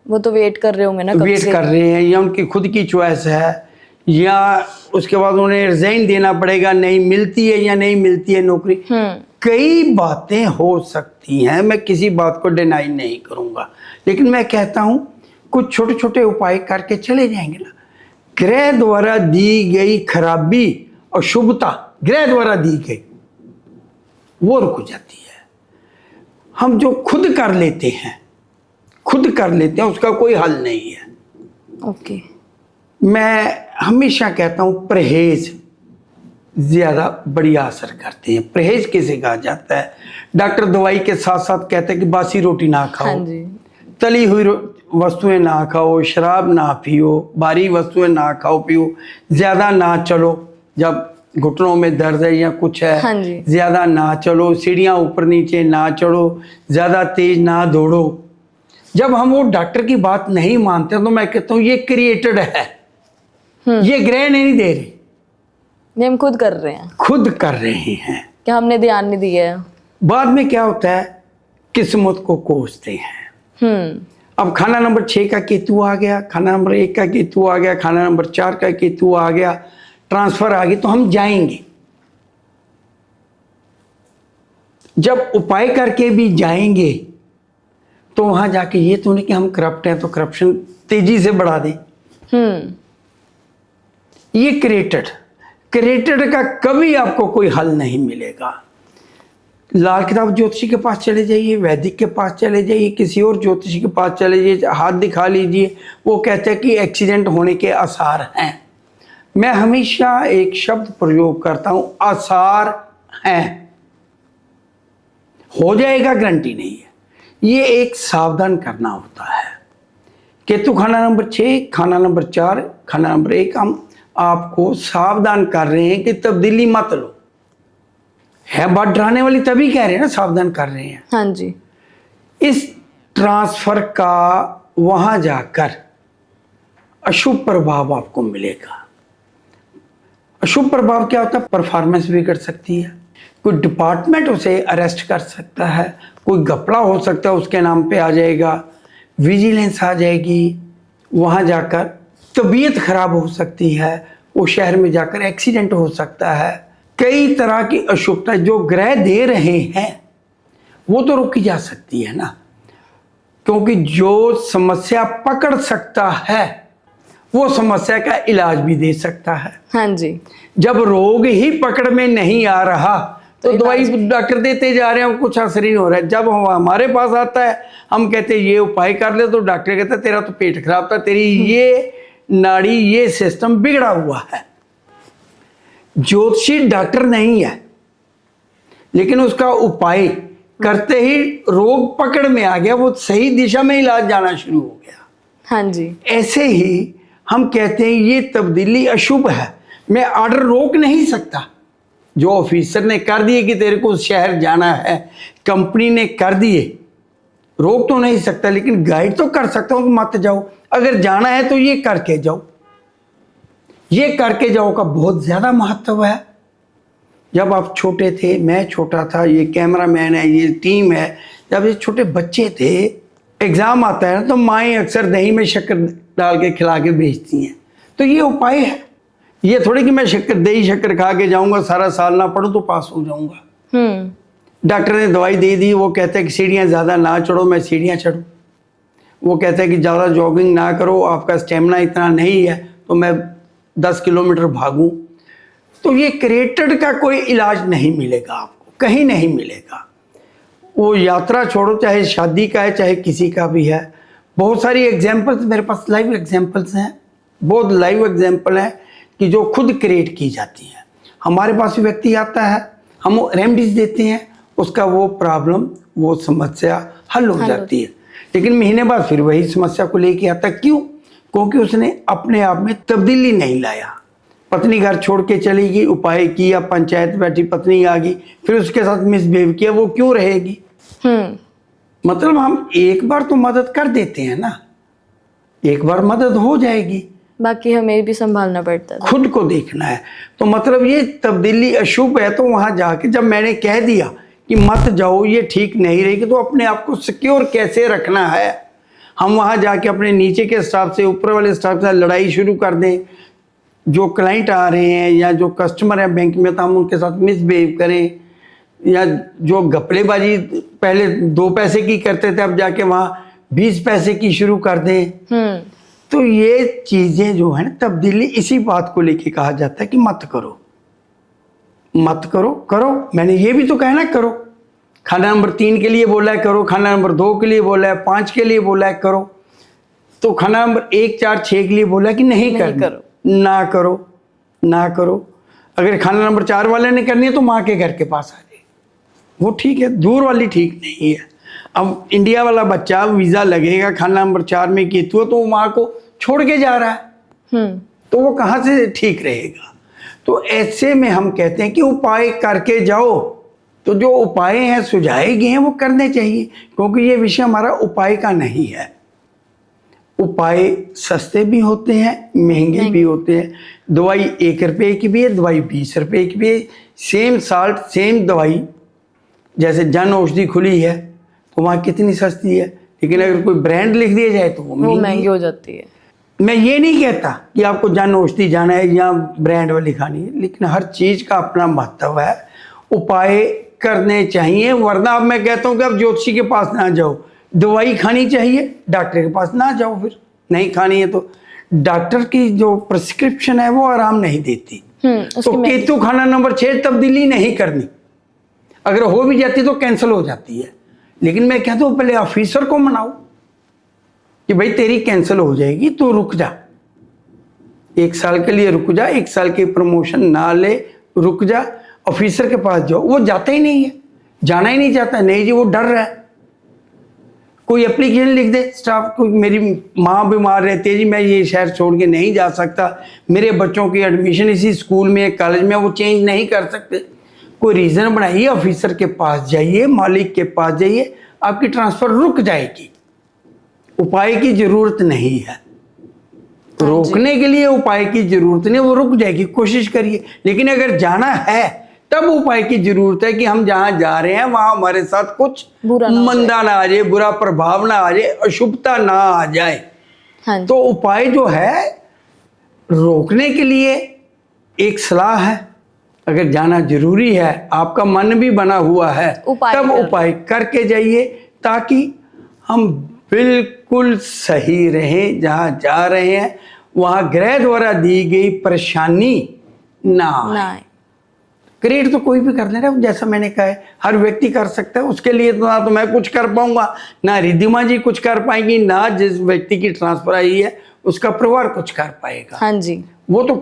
वो तो वेट कर रहे होंगे ना, कब वेट से। कर रहे हैं, या उनकी खुद की चॉइस है, या उसके बाद उन्हें रिजाइन देना पड़ेगा, नहीं मिलती है या नहीं मिलती है नौकरी। कई बातें हो सकती हैं, मैं किसी बात को डिनाई नहीं करूंगा, लेकिन मैं कहता हूं कुछ छोटे छोटे उपाय करके चले जाएंगे ना। ग्रह द्वारा दी गई खराबी और शुभता ग्रह द्वारा दी गई वो रुक जाती है। हम जो खुद कर लेते हैं उसका कोई हल नहीं है। ओके। मैं हमेशा कहता हूं परहेज ज्यादा बढ़िया असर करते हैं। परहेज किसे कहा जाता है? डॉक्टर दवाई के साथ साथ कहते हैं कि बासी रोटी ना खाओ, हाँ जी। तली हुई वस्तुएं ना खाओ, शराब ना पियो, भारी वस्तुएं ना खाओ पियो, ज्यादा ना चलो, जब घुटनों में दर्द है या कुछ है, हाँ जी। ज्यादा ना चलो, सीढ़ियां ऊपर नीचे ना चढ़ो, ज्यादा तेज ना दौड़ो। जब हम वो डॉक्टर की बात नहीं मानते तो मैं कहता हूँ ये क्रिएटेड है, ये ग्रह नहीं दे रहे, ये हम खुद कर रहे हैं, खुद कर रहे हैं। क्या हमने ध्यान नहीं दिया है। बाद में क्या होता है, किस्मत को कोसते हैं। अब खाना नंबर 6 का केतु आ गया, खाना नंबर 1 का केतु आ गया, खाना नंबर 4 का केतु आ गया, ट्रांसफर आ गई, तो हम जाएंगे। जब उपाय करके भी जाएंगे तो वहां जाके ये तो नहीं कि हम करप्ट हैं तो करप्शन तेजी से बढ़ा दें। ये क्रिएटेड का कभी आपको कोई हल नहीं मिलेगा। लाल किताब ज्योतिषी के पास चले जाइए, वैदिक के पास चले जाइए, किसी और ज्योतिषी के पास चले जाइए, हाथ दिखा लीजिए, वो कहते हैं कि एक्सीडेंट होने के आसार हैं। मैं हमेशा एक शब्द प्रयोग करता हूं, आसार हैं। हो जाएगा गारंटी नहीं है, ये एक सावधान करना होता है। केतु खाना नंबर 6, खाना नंबर 4, खाना नंबर 1, हम आपको सावधान कर रहे हैं कि तब्दीली मत लो। है बात डराने वाली, तभी कह रहे हैं ना, सावधान कर रहे हैं। हाँ जी। इस ट्रांसफर का वहां जाकर अशुभ प्रभाव आपको मिलेगा। अशुभ प्रभाव क्या होता है? परफॉर्मेंस बिगड़ सकती है, कोई डिपार्टमेंट उसे अरेस्ट कर सकता है, कोई घपला हो सकता है उसके नाम पे आ जाएगा, विजिलेंस आ जाएगी, वहां जाकर तबीयत खराब हो सकती है, वो शहर में जाकर एक्सीडेंट हो सकता है। कई तरह की अशुभता जो ग्रह दे रहे हैं वो तो रोकी जा सकती है ना, क्योंकि जो समस्या पकड़ सकता है वो समस्या का इलाज भी दे सकता है। हाँ जी। जब रोग ही पकड़ में नहीं आ रहा तो दवाई डॉक्टर देते जा रहे हैं, कुछ असर ही नहीं हो रहा है। जब हमारे पास आता है, हम कहते हैं ये उपाय कर ले, तो डॉक्टर कहता है तेरा तो पेट खराब था, तेरी ये नाड़ी, ये सिस्टम बिगड़ा हुआ है। ज्योतिषी डॉक्टर नहीं है, लेकिन उसका उपाय करते ही रोग पकड़ में आ गया, वो सही दिशा में इलाज जाना शुरू हो गया। हाँ जी। ऐसे ही हम कहते हैं ये तब्दीली अशुभ है, मैं ऑर्डर रोक नहीं सकता। जो ऑफिसर ने कर दिए कि तेरे को उस शहर जाना है, कंपनी ने कर दिए, रोक तो नहीं सकता, लेकिन गाइड तो कर सकता हूं कि मत जाओ, अगर जाना है तो ये करके जाओ। ये करके जाओ का बहुत ज़्यादा महत्व है। जब आप छोटे थे, मैं छोटा था, ये कैमरामैन है, ये टीम है, जब ये छोटे बच्चे थे, एग्ज़ाम आता है ना तो माएँ अक्सर दही में शक्कर डाल के खिला के भेजती हैं। तो ये उपाय है, ये थोड़ी कि मैं दही शक्कर खा के जाऊँगा, सारा साल ना पढूं तो पास हो जाऊँगा। डॉक्टर ने दवाई दे दी, वो कहते हैं कि सीढ़ियाँ ज़्यादा ना चढ़ो, मैं सीढ़ियाँ चढ़ूँ। वो कहते हैं कि ज़्यादा जॉगिंग ना करो, आपका स्टेमिना इतना नहीं है तो मैं 10 किलोमीटर भागूं। तो ये क्रिएटेड का कोई इलाज नहीं मिलेगा आपको, कहीं नहीं मिलेगा। वो यात्रा छोड़ो, चाहे शादी का है चाहे किसी का भी है। बहुत सारी एग्जाम्पल्स मेरे पास, लाइव एग्जाम्पल्स हैं, बहुत लाइव एग्जाम्पल हैं कि जो खुद क्रिएट की जाती हैं। हमारे पास भी व्यक्ति आता है, हम रेमेडीज देते हैं, उसका वो प्रॉब्लम, वो समस्या हल हो जाती है, लेकिन महीने बाद फिर वही समस्या को लेके आता। क्यों? क्योंकि उसने अपने आप में तब्दीली नहीं लाया। पत्नी घर छोड़ के चली गई, उपाय किया, पंचायत बैठी, पत्नी आ गई, फिर उसके साथ मिसबिहेव किया, वो क्यों रहेगी? मतलब हम एक बार तो मदद कर देते हैं ना, एक बार मदद हो जाएगी, बाकी हमें भी संभालना पड़ता है, खुद को देखना है। तो मतलब ये तब्दीली अशुभ है, तो वहां जाके जब मैंने कह दिया कि मत जाओ, ये ठीक नहीं रहेगी, तो अपने आप को सिक्योर कैसे रखना है? हम वहां जाके अपने नीचे के स्टाफ से, ऊपर वाले स्टाफ से लड़ाई शुरू कर दें, जो क्लाइंट आ रहे हैं या जो कस्टमर है बैंक में, तो हम उनके साथ मिसबिहेव करें, या जो घपलेबाजी पहले 2 पैसे की करते थे, अब जाके वहाँ 20 पैसे की शुरू कर दें, तो ये चीजें जो है ना, तब्दीली इसी बात को लेके कहा जाता है कि मत करो, मत करो, करो। मैंने ये भी तो कहा ना करो। खाना नंबर 3 के लिए बोला है करो, खाना नंबर 2 के लिए बोला है, 5 के लिए बोला है करो। तो खाना नंबर 1, 4, 6 के लिए बोला है कि नहीं करो, ना करो, ना करो। अगर खाना नंबर 4 वाले ने करनी है तो माँ के घर के पास आ जाए, वो ठीक है, दूर वाली ठीक नहीं है। अब इंडिया वाला बच्चा वीज़ा लगेगा खाना नंबर 4 में केतु, तो वो माँ को छोड़ के जा रहा है, तो वो कहाँ से ठीक रहेगा। तो ऐसे में हम कहते हैं कि उपाय करके जाओ। तो जो उपाय हैं, सुझाए गए हैं, वो करने चाहिए, क्योंकि ये विषय हमारा उपाय का नहीं है। उपाय सस्ते भी होते हैं, महंगे भी होते हैं। दवाई 1 रुपये की भी है, दवाई 20 रुपये की भी है। सेम साल्ट सेम दवाई, जैसे जन औषधि खुली है तो वहाँ कितनी सस्ती है, लेकिन अगर कोई ब्रांड लिख दिया जाए तो वो महंगी हो जाती है। मैं ये नहीं कहता कि आपको जन औषधि जाना है या ब्रांड वाली खानी है, लेकिन हर चीज़ का अपना महत्व है। उपाय करने चाहिए, वरना अब मैं कहता हूँ कि अब ज्योतिषी के पास ना जाओ। दवाई खानी चाहिए, डॉक्टर के पास ना जाओ। फिर नहीं खानी है तो डॉक्टर की जो प्रिस्क्रिप्शन है वो आराम नहीं देती। तो केतु खाना नंबर 6 तब्दीली नहीं करनी, अगर हो भी जाती तो कैंसिल हो जाती है। लेकिन मैं कहता हूँ पहले ऑफिसर को मनाओ कि भाई तेरी कैंसिल हो जाएगी, तो रुक जा, 1 साल के लिए रुक जा, 1 साल की प्रमोशन ना ले, रुक जा। ऑफिसर के पास जाओ, वो जाता ही नहीं है, जाना ही नहीं चाहता, नहीं जी वो डर रहा है। कोई एप्लीकेशन लिख दे स्टाफ को, मेरी माँ बीमार रहती है जी, मैं ये शहर छोड़ के नहीं जा सकता, मेरे बच्चों की एडमिशन इसी स्कूल में कॉलेज में, वो चेंज नहीं कर सकते। कोई रीज़न बनाइए, ऑफिसर के पास जाइए, मालिक के पास जाइए, आपकी ट्रांसफ़र रुक जाएगी। उपाय की ज़रूरत नहीं है, रोकने के लिए उपाय की ज़रूरत नहीं, वो रुक जाएगी, कोशिश करिए। लेकिन अगर जाना है तब उपाय की ज़रूरत है कि हम जहाँ जा रहे हैं वहाँ हमारे साथ कुछ मंदा ना आ जाए, बुरा प्रभाव ना आ जाए, अशुभता ना आ जाए। तो उपाय जो है रोकने के लिए एक सलाह है, अगर जाना जरूरी है, आपका मन भी बना हुआ है, तब उपाय करके जाइए, ताकि हम बिल्कुल सही रहें। जहाँ जा रहे हैं वहाँ ग्रह द्वारा दी गई परेशानी ना आए। क्रिएट तो कोई भी कर ले रहा है, जैसा मैंने कहा है, हर व्यक्ति कर सकता है। उसके लिए तो ना तो मैं कुछ कर पाऊंगा, ना रिद्धिमा जी कुछ कर पाएंगी, ना जिस व्यक्ति की ट्रांसफर आई है उसका परिवार कुछ कर पाएगा। हाँ जी, वो तो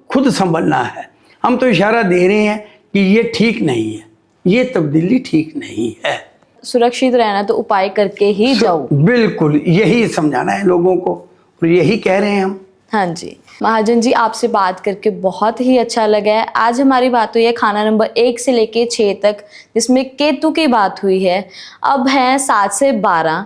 खुद संभलना है। हम तो इशारा दे रहे हैं कि ये ठीक नहीं है, ये तब्दीली ठीक नहीं है। सुरक्षित रहना तो उपाय करके ही जाओ। बिल्कुल यही समझाना है लोगों को, और यही कह रहे हैं हम। हाँ जी महाजन जी, आपसे बात करके बहुत ही अच्छा लगा है। आज हमारी बात हुई है खाना नंबर 1 से लेके 6 तक, जिसमें केतु की बात हुई है। अब है 7 से 12,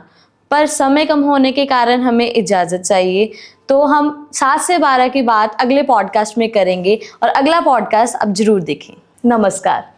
पर समय कम होने के कारण हमें इजाज़त चाहिए, तो हम 7 से 12 की बात अगले पॉडकास्ट में करेंगे, और अगला पॉडकास्ट आप जरूर देखें। नमस्कार।